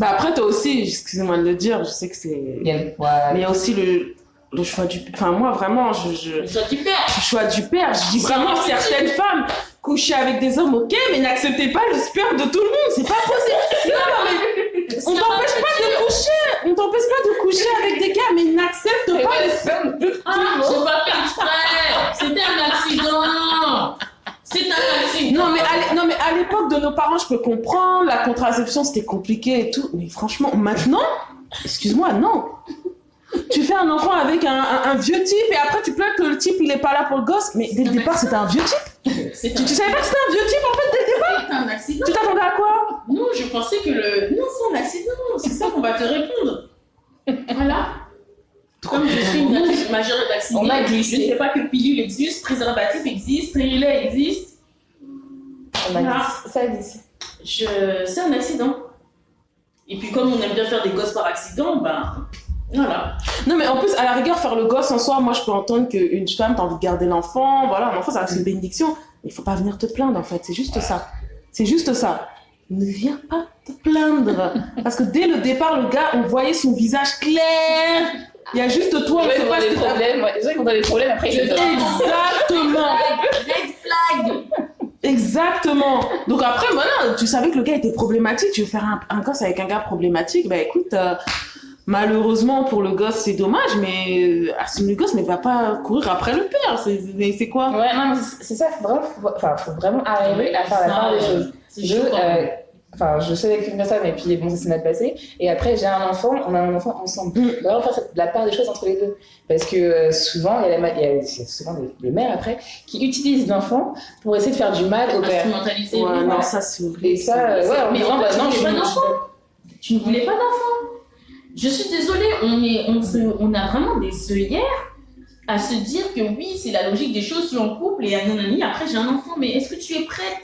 Après, toi aussi, excusez-moi de le dire, je sais que c'est. Mais il y a aussi le choix du père. Enfin, moi, vraiment, le choix du père. Le choix du père. Je dis vraiment, certaines femmes coucher avec des hommes, ok, mais n'acceptez pas le sperme de tout le monde. C'est pas possible. On t'empêche pas de coucher avec des gars, mais n'accepte pas le sperme de tout le monde. J'ai pas fait exprès. C'était un accident. C'est un accident. Non, mais à l'époque de nos parents, je peux comprendre. La contraception, c'était compliqué et tout. Mais franchement, maintenant, excuse-moi, non. Tu fais un enfant avec un vieux type et après tu plains que le type il est pas là pour le gosse, mais dès le départ c'était un vieux type. Tu savais pas que c'était un vieux type en fait dès le départ? C'est un accident. Tu t'attendais à quoi? Non, je pensais que non, c'est un accident, c'est ça qu'on va te répondre. Voilà. Comme je suis une majeure d'accident, je ne sais pas que pilule existe, préservatif existe, stérilet existe. Ça existe. C'est un accident. Et puis comme on aime bien faire des gosses par accident, ben voilà. Non mais en plus à la rigueur faire le gosse en soi, moi je peux entendre qu'une femme t'as envie de garder l'enfant, voilà, l'enfant ça reste une bénédiction, mais il faut pas venir te plaindre en fait, c'est juste ça. ne viens pas te plaindre. Parce que dès le départ, le gars, on voyait son visage clair. Il y a juste toi, on sait pas des problèmes. Les gens qui ont des problèmes, après, ils Exactement. Red flag. Exactement. Donc après, voilà, tu savais que le gars était problématique. Tu veux faire un gosse avec un gars problématique. Ben écoute, malheureusement pour le gosse, c'est dommage, mais assume le gosse, mais va pas courir après le père. C'est quoi? Ouais, non, mais c'est ça. Faut vraiment arriver à faire la part des choses. Je suis avec une personne et puis bon, ça s'est mal passé. Et après, on a un enfant ensemble. Vraiment faire la part des choses entre les deux. Parce que souvent, il y a souvent des mères après qui utilisent l'enfant pour essayer de faire du mal au père. Instrumentaliser. Ouais, non, ça c'est horrible. Et ça, en disant, non, je suis pas d'enfant. Tu ne voulais pas d'enfant. Je suis désolée, on a vraiment des œillères à se dire que oui, c'est la logique des choses, tu es en couple et après j'ai un enfant, mais est-ce que tu es prête?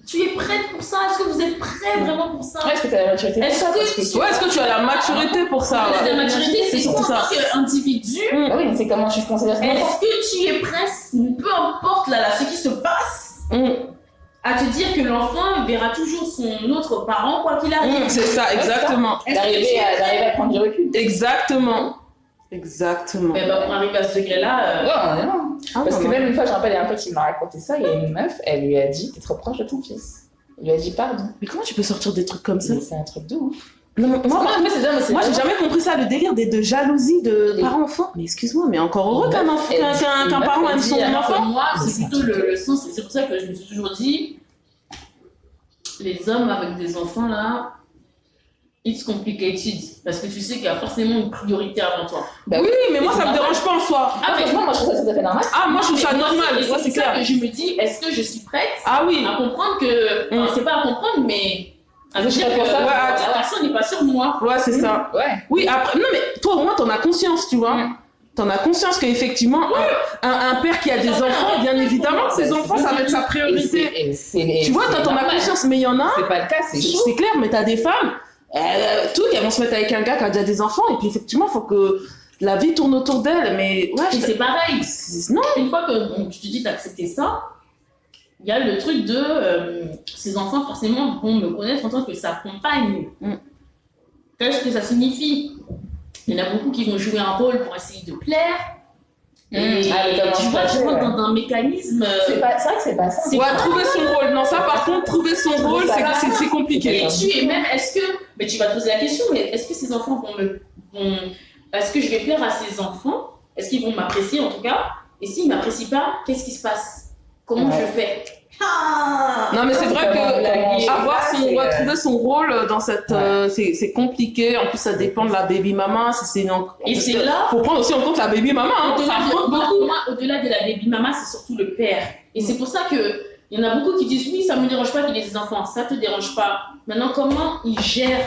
Tu es prête pour ça? Est-ce que vous êtes prêts vraiment pour ça? Est-ce que tu as la maturité pour ça? Est-ce que tu as la maturité pour ça? La maturité, c'est surtout ça. Individu. Oui, c'est comment tu considères ça. Est-ce que tu es prête, peu importe ce qui se passe, à te dire que l'enfant verra toujours son autre parent quoi qu'il arrive? C'est ça, exactement. D'arriver à prendre du recul. Exactement. Mais pour arriver à ce degré-là. Non. Parce que même une fois, je me rappelle, il y a un pote qui m'a raconté ça. Il y a une meuf, elle lui a dit: t'es trop proche de ton fils. Il lui a dit pardon. Mais comment tu peux sortir des trucs comme ça? C'est un truc de ouf. Non, moi j'ai jamais compris ça, le délire de jalousie de parents-enfants. Mais excuse-moi, mais encore heureux qu'un parent aime son enfant. Moi, c'est plutôt le sens. C'est pour ça que je me suis toujours dit, les hommes avec des enfants là, it's complicated. Parce que tu sais qu'il y a forcément une priorité avant toi. Oui, mais moi ça me dérange pas en soi. Franchement, moi je trouve ça tout à fait normal. Moi je trouve ça normal. Moi c'est clair que je me dis, est-ce que je suis prête à comprendre que. C'est pas à comprendre, mais. À dire que la personne n'est pas sur moi. Ouais, c'est ça. Oui, après, non, mais toi au moins t'en as conscience, tu vois. T'en as conscience qu'effectivement, un père qui a des enfants, bien évidemment, ses enfants, ça va être sa priorité. Tu vois, t'en as conscience, mais il y en a. C'est pas le cas, c'est chaud. C'est clair, mais t'as des femmes, elles vont se mettre avec un gars qui a déjà des enfants, et puis effectivement, il faut que la vie tourne autour d'elle. Mais ouais, c'est pareil. Non. Une fois que je te dis d'accepter ça, il y a le truc de ces enfants forcément vont me connaître en tant que sa compagne. Qu'est-ce que ça signifie? Il y en a beaucoup qui vont jouer un rôle pour essayer de plaire. Et tu vois, tu rentres dans un mécanisme. C'est vrai que c'est pas ça. Trouver son rôle. Non, ça par contre, trouver son rôle, c'est compliqué. Et tu es même, mais tu vas te poser la question, mais est-ce que ces enfants est-ce que je vais plaire à ces enfants? Est-ce qu'ils vont m'apprécier en tout cas? Et s'ils ne m'apprécient pas, qu'est-ce qui se passe? Comment je fais? Non, mais c'est vrai que trouver son rôle dans cette c'est compliqué. En plus ça dépend de la baby mama. Et c'est là faut prendre aussi en compte la baby mama, au-delà de la baby mama, c'est surtout le père. Et c'est pour ça que il y en a beaucoup qui disent oui, ça me dérange pas qu'il ait des enfants. Ça te dérange pas. Maintenant, comment il gère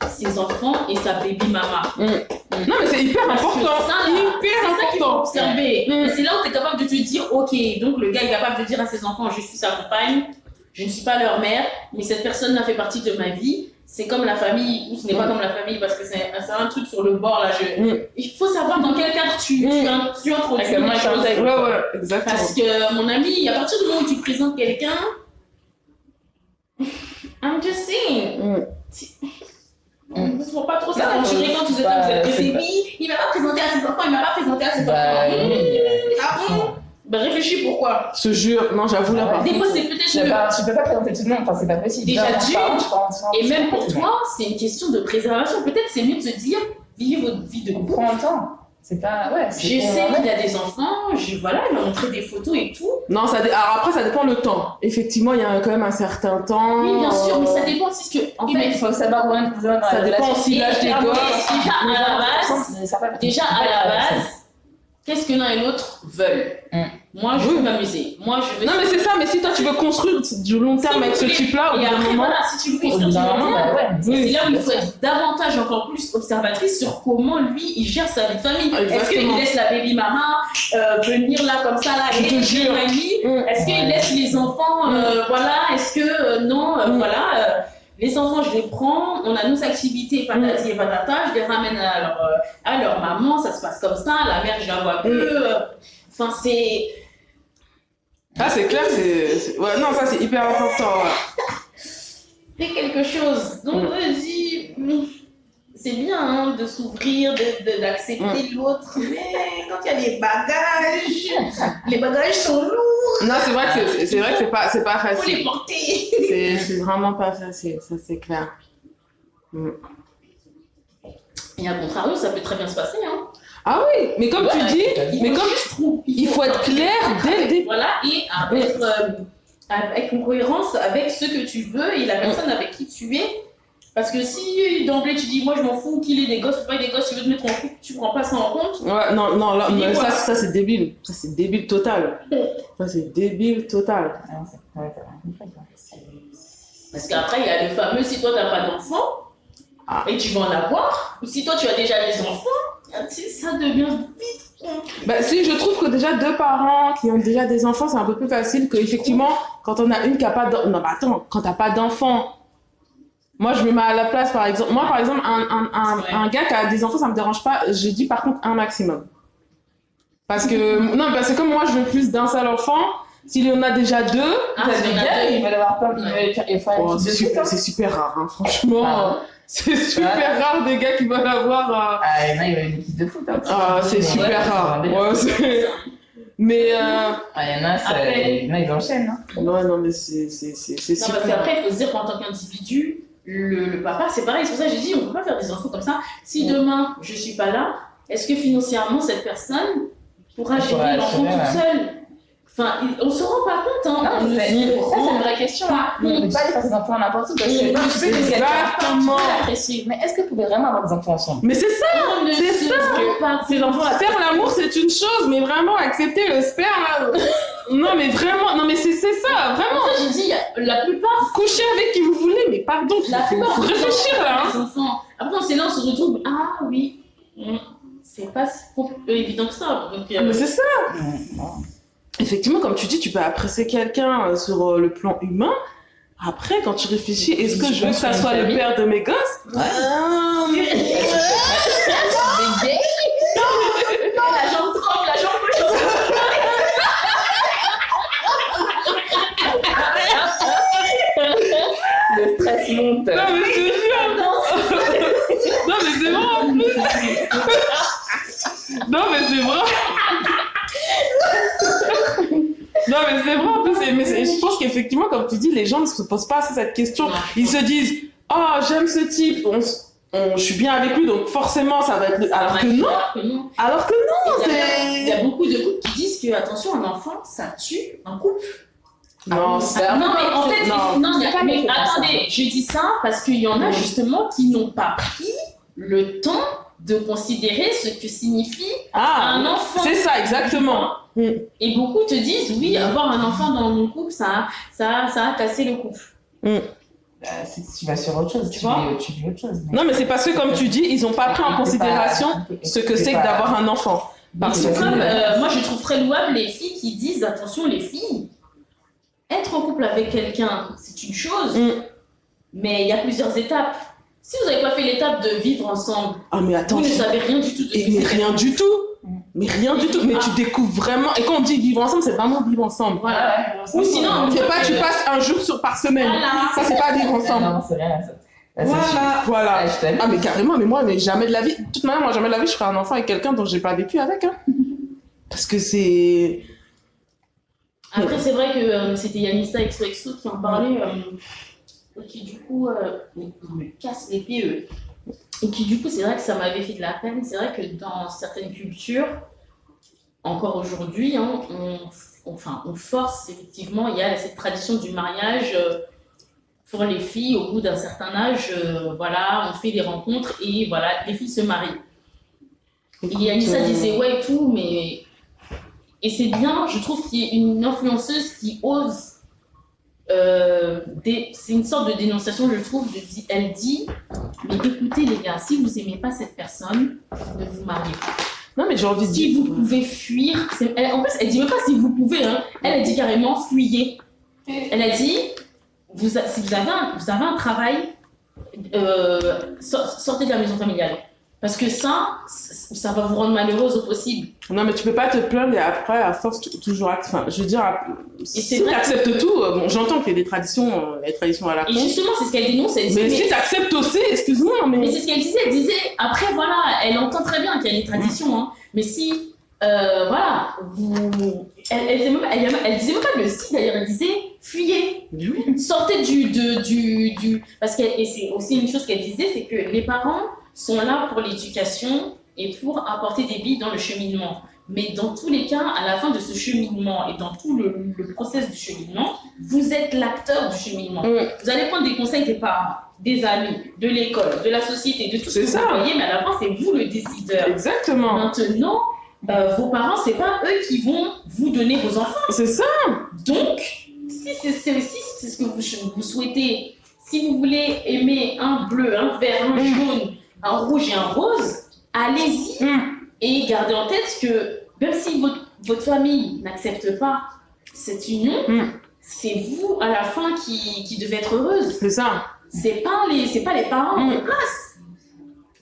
ses enfants et sa baby mama? Non, mais c'est hyper important. C'est ça qu'il faut observer. C'est là où tu es capable de te dire, ok, donc le gars est capable de dire à ses enfants, je suis sa compagne, je ne suis pas leur mère, mais cette personne a fait partie de ma vie. C'est comme la famille, ou ce n'est pas comme la famille, parce que c'est un truc sur le bord là. Il faut savoir dans quel cadre tu introduis les choses. Exactement. Parce que mon ami, à partir du moment où tu présentes quelqu'un, I'm just saying. Ne faut pas trop s'aventurer quand tu êtes oui, il m'a pas présenté à ses enfants, il m'a pas présenté à ses enfants. Réfléchis pourquoi. Je te jure, non, j'avoue là. Des fois, c'est peut-être tu peux pas présenter tout le monde, enfin, c'est pas possible. Déjà et même pour toi, c'est une question de préservation. Peut-être c'est mieux de se dire, vivez votre vie de couple. Prends le temps. C'est pas. Ouais, je sais qu'il a des enfants, il m'a montré des photos et tout. Non, alors après, ça dépend le temps. Effectivement, il y a quand même un certain temps. Oui, bien sûr, mais ça dépend aussi ce que. En fait, il faut savoir où ça dépend aussi de l'âge des gosses. Déjà, à la base, qu'est-ce que l'un et l'autre veulent? Moi, je veux m'amuser. Non, mais c'est ça, mais si toi tu veux construire du long terme avec ce type-là, et après, voilà, si tu veux construire du long terme, c'est là où il faut être davantage, encore plus observatrice sur comment lui il gère sa vie de famille. Est-ce qu'il laisse la baby mama venir là comme ça, là, et est-ce qu'il laisse les enfants, voilà, est-ce que non, voilà. Les enfants, je les prends, on a nos activités, patati et patata, je les ramène à leur maman, ça se passe comme ça, la mère, je la vois peu. Enfin, c'est. Ah, c'est clair, ouais, non, ça c'est hyper important. fais quelque chose. Donc, vas-y. C'est bien hein, de s'ouvrir, d'accepter l'autre, mais quand il y a les bagages sont lourds. Non, c'est vrai que c'est pas facile. Faut les porter. C'est vraiment pas facile, ça c'est clair. Et à contrario, ça peut très bien se passer. Hein. Ah oui, mais comme tu dis, il faut être clair dès le début. Voilà, et avec une cohérence avec ce que tu veux et la personne avec qui tu es. Parce que si d'emblée tu dis, moi je m'en fous qu'il ait des gosses ou pas des gosses, tu veux te mettre en couple, tu prends pas ça en compte. Ouais, non, là, mais ça c'est débile. Ça c'est débile total. Ça c'est débile total. Parce qu'après, il y a le fameux si toi t'as pas d'enfant et tu vas en avoir, ou si toi tu as déjà des enfants, ça devient vite. Bah, si, je trouve que déjà deux parents qui ont déjà des enfants, c'est un peu plus facile que effectivement quand on a une qui a pas d'enfant. Non, mais attends, quand t'as pas d'enfant. Moi, je me mets à la place, par exemple. Moi, par exemple, un gars qui a des enfants, ça me dérange pas. Je dis par contre un maximum. Parce que, non, parce que comme moi, je veux plus d'un seul enfant, s'il y en a déjà deux, il va avoir peur, c'est super rare, hein, franchement. C'est super rare des gars qui veulent avoir. Il y en a, il va une équipe de foot. C'est super rare. Mais. Il y en a, ils enchaînent. Non, mais c'est super. Non, parce qu'après, il faut se dire qu'en tant qu'individu, le papa, c'est pareil. C'est pour ça que j'ai dit, on ne peut pas faire des enfants comme ça. Si demain, je ne suis pas là, est-ce que financièrement, cette personne pourra gérer l'enfant toute seule? Enfin, on se rend pas compte. Hein. Non, c'est une vraie question. On ne peut pas faire des enfants n'importe où. Exactement. Mais est-ce que vous pouvez vraiment avoir des enfants ensemble? Mais c'est ça. C'est ça. Ces enfants, faire l'amour, c'est une chose, mais vraiment accepter le sperme. Non, mais vraiment. Non, mais c'est ça, vraiment. J'ai dit, la plupart. Coucher avec qui vous voulez, mais pardon. La plupart. Faut réfléchir là. Les enfants. Après, c'est là, on se retrouve. Ah oui. C'est pas si évident que ça. Donc, mais c'est ça. Effectivement, comme tu dis, tu peux apprécier quelqu'un sur le plan humain. Après, quand tu réfléchis, est-ce que je veux que ça soit le père de mes gosses? La jambe tremble, la jambe tremble. Le stress monte. Non, mais je te jure. Non, mais c'est vrai en plus. Non, mais c'est vrai. Non, mais c'est vrai en plus. Mais je pense qu'effectivement, comme tu dis, les gens ne se posent pas assez cette question. Ils se disent, oh, j'aime ce type, je suis bien avec lui, donc forcément ça va être. Alors que non. Il y a beaucoup de couples qui disent que, attention, un enfant, ça tue un couple. Non, mais en fait, mais attendez, je dis ça parce qu'il y en a justement qui n'ont pas pris le temps de considérer ce que signifie un enfant. C'est ça, exactement. Et beaucoup te disent, oui, avoir un enfant dans mon couple, ça a cassé le couple. Tu vas sur autre chose, tu vis autre chose. Non, mais c'est parce que, comme tu dis, ils n'ont pas pris en considération ce que c'est que d'avoir un enfant. Parce que, moi, je trouve très louable les filles qui disent, attention, les filles, être en couple avec quelqu'un, c'est une chose, mais il y a plusieurs étapes. Si vous n'avez pas fait l'étape de vivre ensemble, mais attends, vous ne savez rien du tout de ce que c'est. Rien du tout. Mais rien du tout. Mais tu découvres vraiment. Et quand on dit vivre ensemble, c'est vraiment vivre ensemble. Voilà. Ou sinon, c'est pas tu passes un jour par semaine. Voilà. Ça, c'est pas vivre ensemble. Non, c'est rien. Voilà. Mais carrément, mais moi, jamais de la vie. De toute manière, moi, jamais de la vie, je ferai un enfant avec quelqu'un dont j'ai pas vécu avec. Parce que c'est. Après, c'est vrai que c'était Yanissa XOXO qui en parlait. Qui du coup me casse les pieds et qui du coup c'est vrai que ça m'avait fait de la peine. C'est vrai que dans certaines cultures encore aujourd'hui on force effectivement, il y a cette tradition du mariage pour les filles au bout d'un certain âge, voilà, on fait des rencontres et voilà, les filles se marient. Et Anissa disait ouais et tout, mais et c'est bien, je trouve qu'il y a une influenceuse qui ose. C'est une sorte de dénonciation, je trouve. Elle dit, mais écoutez les gars, si vous aimez pas cette personne, ne vous mariez pas. Non, mais j'ai envie de dire. Si vous pouvez fuir, en plus, elle dit même pas si vous pouvez, hein. Elle a dit carrément fuyez. Elle a dit, si vous avez un travail, sortez de la maison familiale. Parce que ça va vous rendre malheureuse au possible. Non, mais tu peux pas te plaindre et après, à force, toujours... Enfin, je veux dire, si tu acceptes tout, bon, j'entends qu'il y a des traditions, les traditions à la con. Et justement, c'est ce qu'elle dénonce. Elle dit, mais si tu acceptes aussi, excuse-moi, mais... Mais c'est ce qu'elle disait. Elle disait, après, voilà, elle entend très bien qu'il y a des traditions, hein. Mais si, voilà, elle disait même pas le si, d'ailleurs, elle disait, fuyez. Oui. Sortez du... Parce que c'est aussi une chose qu'elle disait, c'est que les parents sont là pour l'éducation et pour apporter des billes dans le cheminement. Mais dans tous les cas, à la fin de ce cheminement et dans tout le process du cheminement, vous êtes l'acteur du cheminement. Vous allez prendre des conseils des parents, des amis, de l'école, de la société, de tout ce que vous voyez, mais à la fin, c'est vous le décideur. Exactement. Maintenant, vos parents, c'est pas eux qui vont vous donner vos enfants. C'est ça. Donc, si c'est ce que vous souhaitez, si vous voulez aimer un bleu, un vert, un jaune, un rouge et un rose, allez-y et gardez en tête que même si votre famille n'accepte pas cette union, c'est vous à la fin qui devez être heureuse. C'est ça. C'est pas les parents en place.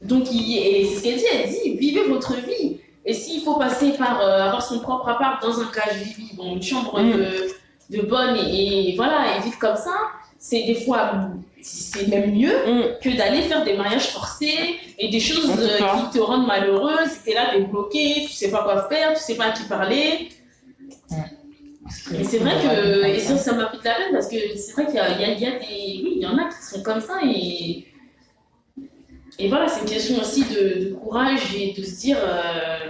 Donc, et c'est ce qu'elle dit, elle dit, vivez votre vie. Et s'il faut passer par avoir son propre appart dans un KGV, bon, une chambre de bonne et voilà, et vivre comme ça, c'est des fois, c'est même mieux que d'aller faire des mariages forcés et des choses qui te rendent malheureuse. T'es là, t'es bloqué, tu sais pas quoi faire, tu sais pas à qui parler. Et c'est vrai que, et ça m'a fait de la peine parce que c'est vrai qu'il y a il y en a qui sont comme ça et voilà, c'est une question aussi de courage et de se dire,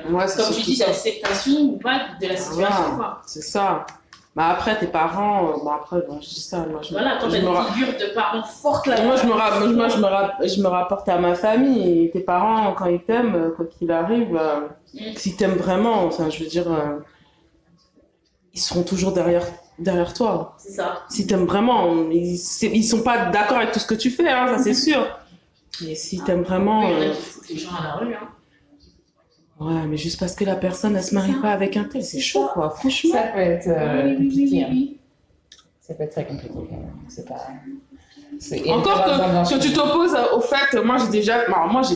comme tu dis, d'acceptation ou pas de la situation. Quoi. C'est ça. Bah après, tes parents, je dis ça. Moi, voilà, quand t'as une figure de parents forte là. Moi, je me rapporte à ma famille. Et tes parents, quand ils t'aiment, quoi qu'il arrive, s'ils t'aiment vraiment, enfin, je veux dire, ils seront toujours derrière toi. C'est ça. S'ils t'aiment vraiment, ils sont pas d'accord avec tout ce que tu fais, hein, ça c'est sûr. Mais s'ils t'aiment vraiment... Oui, il y en a qui foutent les gens à la rue, hein. Ouais, mais juste parce que la personne, elle se marie pas avec un tel, c'est chaud, quoi, franchement. Ça peut être compliqué. Oui. Ça peut être très compliqué, quand même. C'est pas... Encore que tu t'opposes au fait, moi j'ai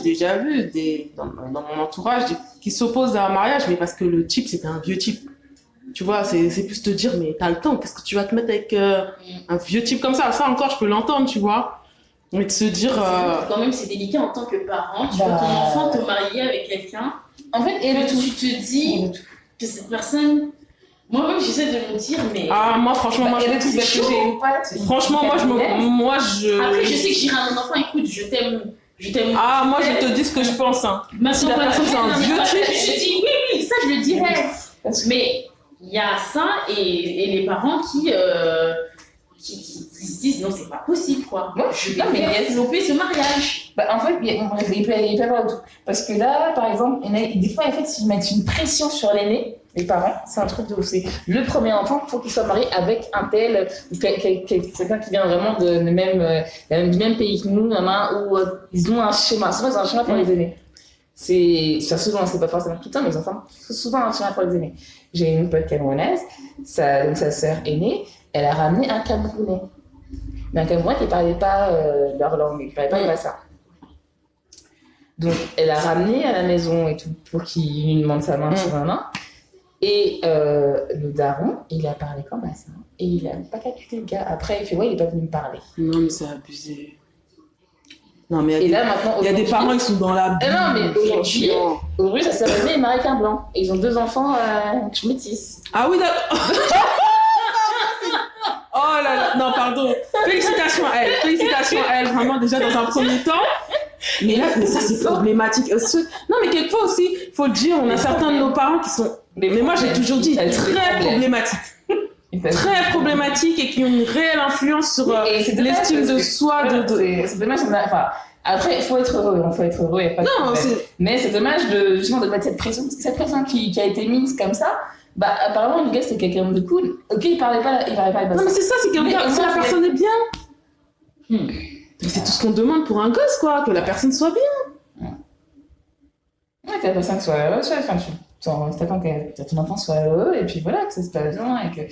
déjà vu dans mon entourage qui s'opposent à un mariage, mais parce que le type, c'était un vieux type. Tu vois, c'est plus te dire, mais t'as le temps, qu'est-ce que tu vas te mettre avec un vieux type comme ça? Ça encore, je peux l'entendre, tu vois. Mais de se dire... Quand même, c'est délicat en tant que parent. Tu vois ton enfant te marier avec quelqu'un. En fait, tu te dis que cette personne... Moi-même, j'essaie de me dire, mais... Ah, moi, franchement, c'est chaud. Franchement, moi, je... Après, je sais que j'irai à mon enfant, écoute, je t'aime... Ah, moi, je te dis ce que je pense, hein. Si la personne, c'est un vieux type... Je dis, oui, ça, je le dirais. Mais il y a ça et les parents qui se disent non, c'est pas possible, quoi. Moi, je vais développer ce mariage. En fait, il peut y avoir tout. Parce que là, par exemple, des fois, en fait, ils mettent une pression sur l'aîné, les parents, c'est un truc de ouf. C'est le premier enfant, il faut qu'il soit marié avec un tel, ou quelqu'un qui vient vraiment du même pays que nous, où ils ont un schéma. Souvent, ils ont un schéma pour les aînés. Souvent, c'est pas forcément tout le temps, mais les enfants, souvent un schéma pour les aînés. J'ai une pote camerounaise, sa sœur aînée, elle a ramené un Camerounais. Mais un Camerounais qui ne parlait pas leur langue, qui ne parlait pas le bassin. Donc, elle a ramené à la maison et tout pour qu'il lui demande sa main sur un an. Et le daron, il a parlé comme ça. Et il n'a pas calculé le gars. Après, il fait ouais, il n'est pas venu me parler. Non, mais c'est abusé. Non, mais il y a des parents qui sont dans la bulle. Non, mais aujourd'hui, sa sœur aînée est mariée avec un blanc. Et ils ont 2 enfants métis. Ah oui, d'accord. Oh là là, non, pardon. Félicitations à elle, vraiment, déjà dans un premier temps. Mais là, ça, c'est problématique. Non, mais quelquefois aussi, il faut le dire, on a certains de nos parents qui sont, mais moi, j'ai toujours dit, très problématiques. Très problématiques et qui ont une réelle influence sur l'estime de soi. C'est dommage. Après, il faut être heureux. Il n'y a pas de problème. Mais c'est dommage justement de mettre cette pression qui a été mise comme ça. Bah, apparemment, le gars, c'est quelqu'un de cool. Ok, il parlait pas le bassin. Non, mais c'est ça, c'est quelqu'un, si la personne est bien. C'est tout ce qu'on demande pour un gosse, quoi, que la personne soit bien. Ouais, que la personne soit heureuse, t'attends que ton enfant soit heureux, et puis voilà, que ça se passe bien, et que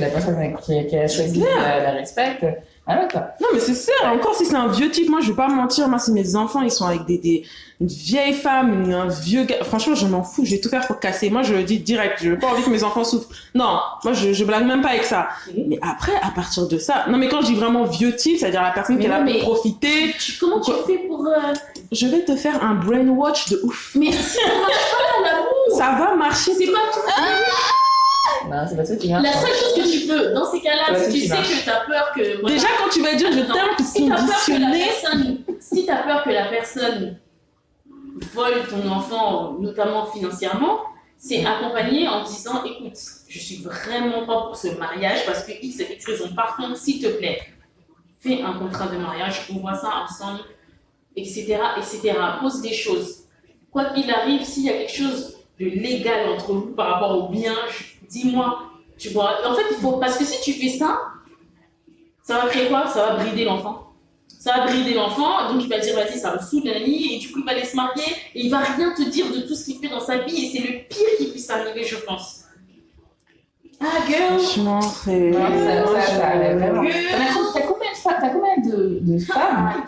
la personne qui a choisi la respecte. Ah ouais, quoi. Non, mais c'est ça. Encore si c'est un vieux type, moi, je vais pas me mentir. Moi, si mes enfants, ils sont avec une vieille femme, un vieux gars, franchement, je m'en fous. Je vais tout faire pour casser. Moi, je le dis direct. Je veux pas envie que mes enfants souffrent. Non, moi, je blague même pas avec ça. Mais après, à partir de ça, non, mais quand je dis vraiment vieux type, c'est-à-dire la personne qui est là pour profiter. Comment tu fais pour... Je vais te faire un brainwash de ouf. Mais si ça marche pas, l'amour, ça va marcher. c'est pas tout. Non, c'est pas ça qui marche. La seule chose que tu peux, dans ces cas-là, C'est si tu ça qui sais que tu as peur que... Voilà, Déjà, quand tu vas dire je t'aime, tu si tu as peur que la conditionné. personne... Si tu as peur que la personne vole ton enfant, notamment financièrement, c'est accompagner en disant, écoute, je suis vraiment pas pour ce mariage parce que X et X raison. Par contre, s'il te plaît, fais un contrat de mariage, on voit ça ensemble, etc., etc. Pose des choses. Quoi qu'il arrive, s'il y a quelque chose de légal entre vous par rapport au bien, dis-moi. Tu vois, en fait, il faut... Parce que si tu fais ça, ça va créer quoi? Ça va brider l'enfant. Ça va brider l'enfant, donc il va dire, vas-y, ça me saoule la nuit, et du coup, il va aller se marier, et il va rien te dire de tout ce qu'il fait dans sa vie, et c'est le pire qui puisse arriver, je pense. Ah, girl! Franchement, c'est. Vraiment. T'as combien de femmes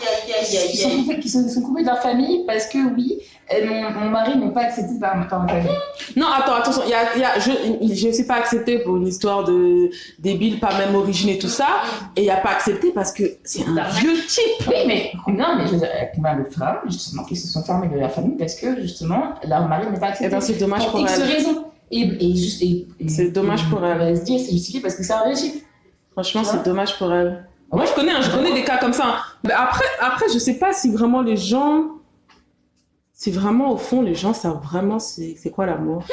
qui sont coupées de leur famille parce que oui, mon mari n'est pas accepté par ma famille. Non, attends, attention, je ne suis pas acceptée pour une histoire de débile, pas même origine et tout ça, et il n'y a pas accepté parce que c'est un vieux type. Oui, mais non, mais je veux dire, combien de femmes justement qui se sont fermées de leur famille parce que justement leur mari n'est pas accepté. Eh ben, c'est dommage pour X elle. raison. Et c'est dommage pour elle. On va se dire c'est justifié parce que c'est un régime. Franchement, c'est dommage pour elle. Moi, je connais des cas comme ça. Mais après, je sais pas si vraiment les gens, si vraiment au fond les gens savent vraiment c'est quoi l'amour.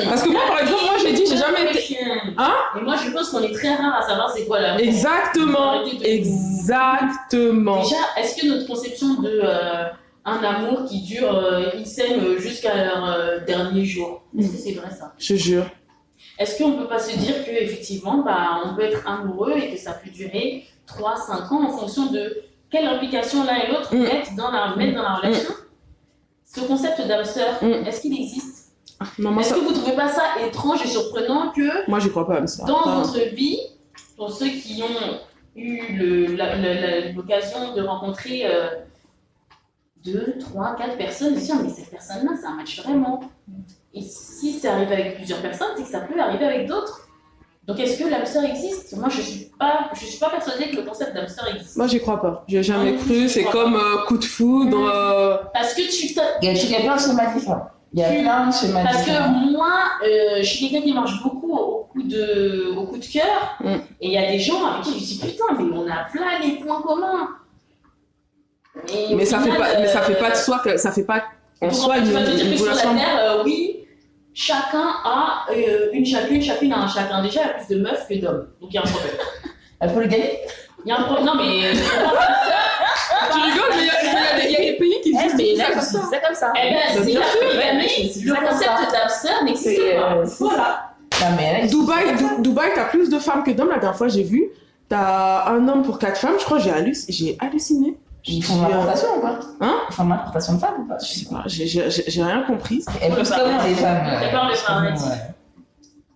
Parce que moi, par exemple, j'ai jamais été. Hein? Et moi, je pense qu'on est très rare à savoir c'est quoi l'amour. Exactement. Déjà, est-ce que notre conception de un amour qui dure, ils s'aiment jusqu'à leur dernier jour, est-ce que c'est vrai ça? Je jure. Est-ce qu'on ne peut pas se dire qu'effectivement, on peut être amoureux et que ça peut durer 3-5 ans en fonction de quelle implication l'un et l'autre mettent dans la relation? Ce concept d'âme sœur, est-ce qu'il existe? Est-ce que vous ne trouvez pas ça étrange et surprenant que moi, j'y crois pas, ça. Dans votre vie, pour ceux qui ont eu l'occasion de rencontrer 2, 3, 4 personnes, ils se disent mais cette personne-là, ça match vraiment. Et si ça arrive avec plusieurs personnes, c'est que ça peut arriver avec d'autres. Donc est-ce que l'âme sœur existe? Moi, je suis pas persuadée que le concept d'âme sœur existe. Moi, j'y crois pas. J'ai jamais cru. C'est comme coup de foudre. Parce que tu il y a plein de schémas différents. Parce que moi, je suis quelqu'un qui marche beaucoup au coup de cœur. Et il y a des gens avec qui je dis putain, mais on a plein les points communs. Mais ça fait pas de soi que ça fait pas en soi une relation. Sur la terre, oui, chacun a chacune a un chacun. Déjà, il y a plus de meufs que d'hommes, donc il y a un problème. Elle peut le gagner. Il y a un problème. Non mais tu rigoles, mais il y a des pays qui disent ça comme ça. Eh bien, si le concept d'âme sœur n'existe pas. Voilà. Dubaï, t'as plus de femmes que d'hommes. La dernière fois, j'ai vu, t'as un homme pour 4 femmes. Je crois que j'ai halluciné. Ils font l'importation ou pas? Hein? Ils font l'importation de femmes ou pas? Je sais pas, j'ai rien compris. Elles peuvent comment les femmes?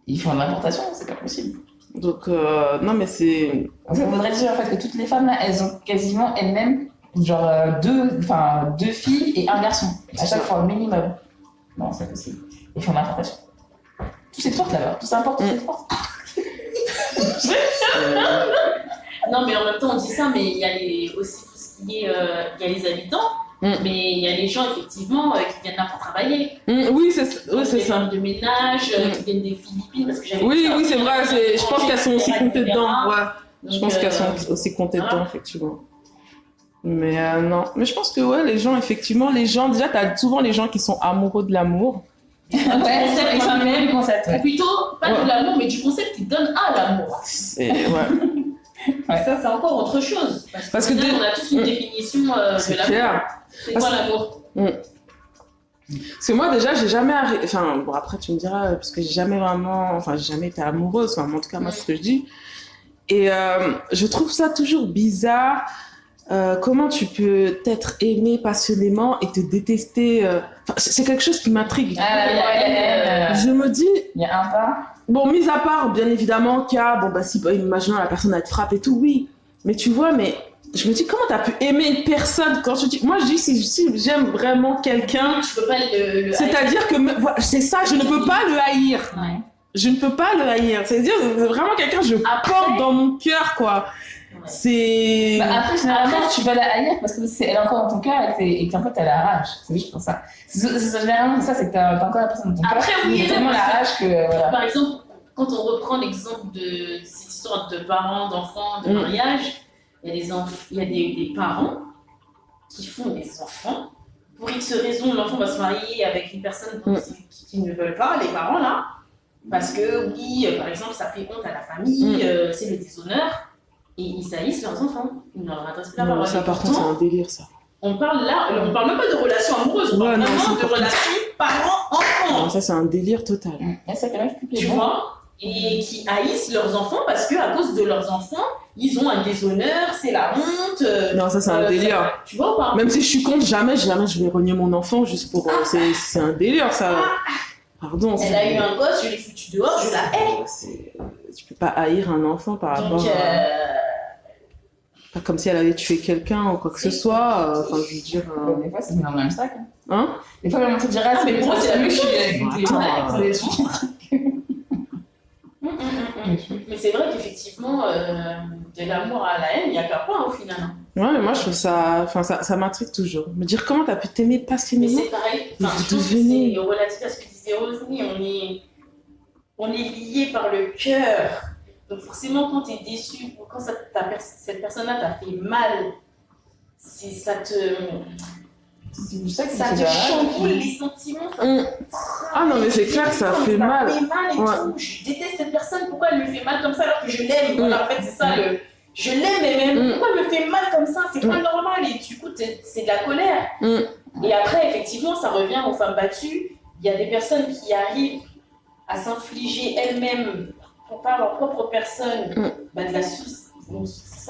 Ils font l'importation, c'est pas possible. Donc, non, mais c'est. Ça voudrait dire en fait que toutes les femmes là, elles ont quasiment elles-mêmes genre deux filles et un garçon à chaque fois au minimum. Non, c'est possible. Ils font l'importation. Tout s'exporte là-bas, tout s'importe, tout s'exporte. Non, mais en même temps, on dit ça, mais il y a aussi tout ce qui est. Il y a les habitants, mais il y a les gens, effectivement, qui viennent là pour travailler. Oui, c'est ça. Des femmes de ménage, qui viennent des Philippines. Parce que oui, c'est vrai. Je pense qu'elles sont aussi comptées dedans. Ouais. Donc, je pense qu'elles sont aussi comptées dedans, effectivement. Mais non. Mais je pense que, ouais, les gens, effectivement, déjà, t'as souvent les gens qui sont amoureux de l'amour. Ouais, c'est le concept. Ou plutôt, pas de l'amour, mais du concept qui donne à l'amour. Ça, c'est encore autre chose. Parce que on a tous une définition de l'amour. C'est quoi l'amour? Parce que moi, déjà, j'ai jamais arrêté. Enfin, bon, après, tu me diras, parce que j'ai jamais été amoureuse. Enfin, en tout cas, moi, c'est ce que je dis. Et je trouve ça toujours bizarre. Comment tu peux t'être aimé passionnément et te détester c'est quelque chose qui m'intrigue. Je me dis. Il y a un pas. Bon, mis à part, bien évidemment, qu'il y a. Bon, bah, si, imaginons la personne, elle te frappe et tout, oui. Mais tu vois, mais je me dis, comment t'as pu aimer une personne quand je dis... Moi, je dis, si j'aime vraiment quelqu'un... Tu peux pas le C'est-à-dire que... C'est ça, je ne peux pas le haïr. Ouais. Je ne peux pas le haïr. C'est-à-dire, c'est vraiment quelqu'un que je porte dans mon cœur, quoi. Ouais. C'est... Après, généralement, tu vas la haïr parce que elle est encore dans ton cœur et qu'en fait, elle a la rage. C'est juste pour ça. Généralement, c'est ça, c'est que t'as encore la personne dans ton cœur. Après, oui, il y a tellement la rage que... Voilà. Par exemple, quand on reprend l'exemple de cette histoire de parents, d'enfants, de mariage, il y a des parents qui font des enfants. Pour X raison, l'enfant va se marier avec une personne qui ne veulent pas, les parents là. Parce que oui, par exemple, ça fait honte à la famille, c'est le déshonneur. Et ils saillissent leurs enfants. Ils ne leur adressent plus la parole. Ça, par contre, c'est un délire, ça. On parle même pas de relations amoureuses, on parle vraiment de relations parents-enfants. Non, ça, c'est un délire total. Tu vois? Et qui haïssent leurs enfants parce qu'à cause de leurs enfants, ils ont un déshonneur, c'est la honte. Non, ça, c'est un délire. Tu vois ou pas? Même si je suis contre, jamais je vais renier mon enfant juste pour... c'est un délire, ça. Pardon. Elle a eu un gosse, je l'ai foutu dehors, je la hais. Tu peux pas haïr un enfant par rapport pas comme si elle avait tué quelqu'un ou quoi que ce soit. Enfin, je veux dire... Des fois, c'est dans le même sac. Hein? Des fois, on te dira, mais pour moi, c'est la même chose. Mais c'est vrai qu'effectivement, de l'amour à la haine, il n'y a qu'un point au final. Ouais, mais moi je trouve ça. Enfin, ça m'intrigue toujours. Me dire comment t'as pu t'aimer Mais passionnément. c'est pareil. Enfin, je trouve que c'est relatif à ce que disait Rosny. On est liés par le cœur. Donc forcément, quand tu es déçu, ou quand cette personne-là t'a fait mal, ça te chamboule les sentiments. Ah non, mais c'est clair que ça fait mal. Ça fait mal et tout. Je déteste cette personne. Pourquoi elle me fait mal comme ça alors que je l'aime? Voilà, en fait, c'est ça le... Je l'aime, mais même pourquoi elle me fait mal comme ça? C'est pas normal. Et du coup, c'est de la colère. Et après, effectivement, ça revient aux femmes battues. Il y a des personnes qui arrivent à s'infliger elles-mêmes, par leur propre personne, de la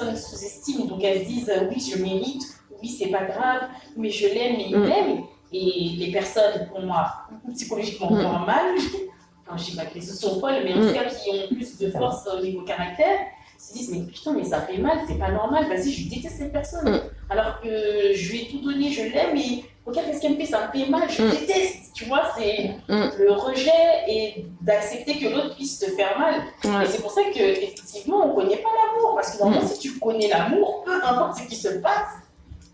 sous-estime. Donc elles se disent oui, je mérite, oui, c'est pas grave, mais je l'aime et il m'aime. Et les personnes, pour moi, psychologiquement normales, enfin, je dis pas qu'elles sont folles, mais en tout cas qui ont plus de force au niveau caractère, se disent mais putain, mais ça fait mal, c'est pas normal, vas-y, je déteste cette personne. Alors que je lui ai tout donné, je l'aime et regarde qu'est-ce qu'elle me fait, ça me fait mal, je déteste. Tu vois, c'est le rejet et d'accepter que l'autre puisse te faire mal. Et c'est pour ça qu'effectivement, on ne connaît pas l'amour. Parce que normalement, si tu connais l'amour, peu importe ce qui se passe,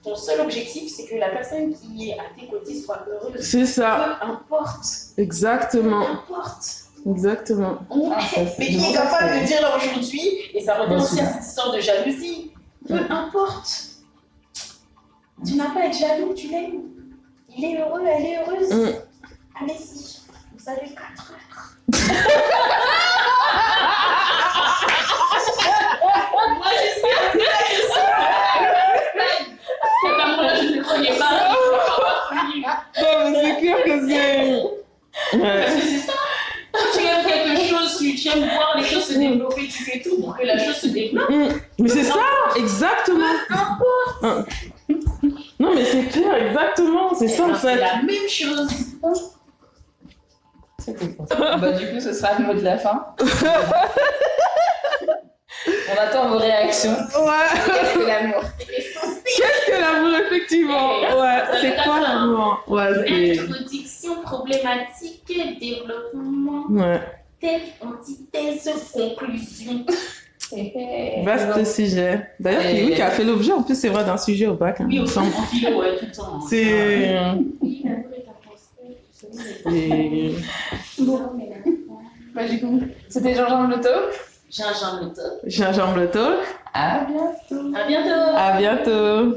ton seul objectif, c'est que la personne qui est à tes côtés soit heureuse. C'est ça. Peu importe. Exactement. Peu importe. Exactement. Mais qui est capable de dire là aujourd'hui, et ça revient aussi à cette histoire de jalousie, peu importe. Tu n'as pas à être jaloux, tu l'aimes. Il est heureux, elle est heureuse. Allez-y, vous avez 4 heures. Moi, je sais, cet amour-là, je ne le connais pas. Non, mais c'est clair que c'est... Parce que c'est ça. Quand tu aimes quelque chose, tu aimes voir les choses se développer, tu fais tout pour que la chose se développe. Mais c'est ça, exactement. Non, mais c'est clair, exactement. C'est ça, en fait. C'est la même chose. Bah, du coup, ce sera le mot de la fin. On attend vos réactions. Qu'est-ce que l'amour? Qu'est-ce que l'amour, effectivement? Ouais, c'est quoi l'amour? Ouais, c'est... Introduction, problématique, développement, thèse, antithèse, conclusion. Vaste sujet. D'ailleurs, Kiwi qui a fait l'objet, en plus, c'est vrai, d'un sujet au bac. Oui, en philo, ouais, tout le temps. C'est... Bah, du coup, c'était Gingembre le Talk. Gingembre le Talk. Gingembre le Talk. À bientôt. À bientôt. À bientôt.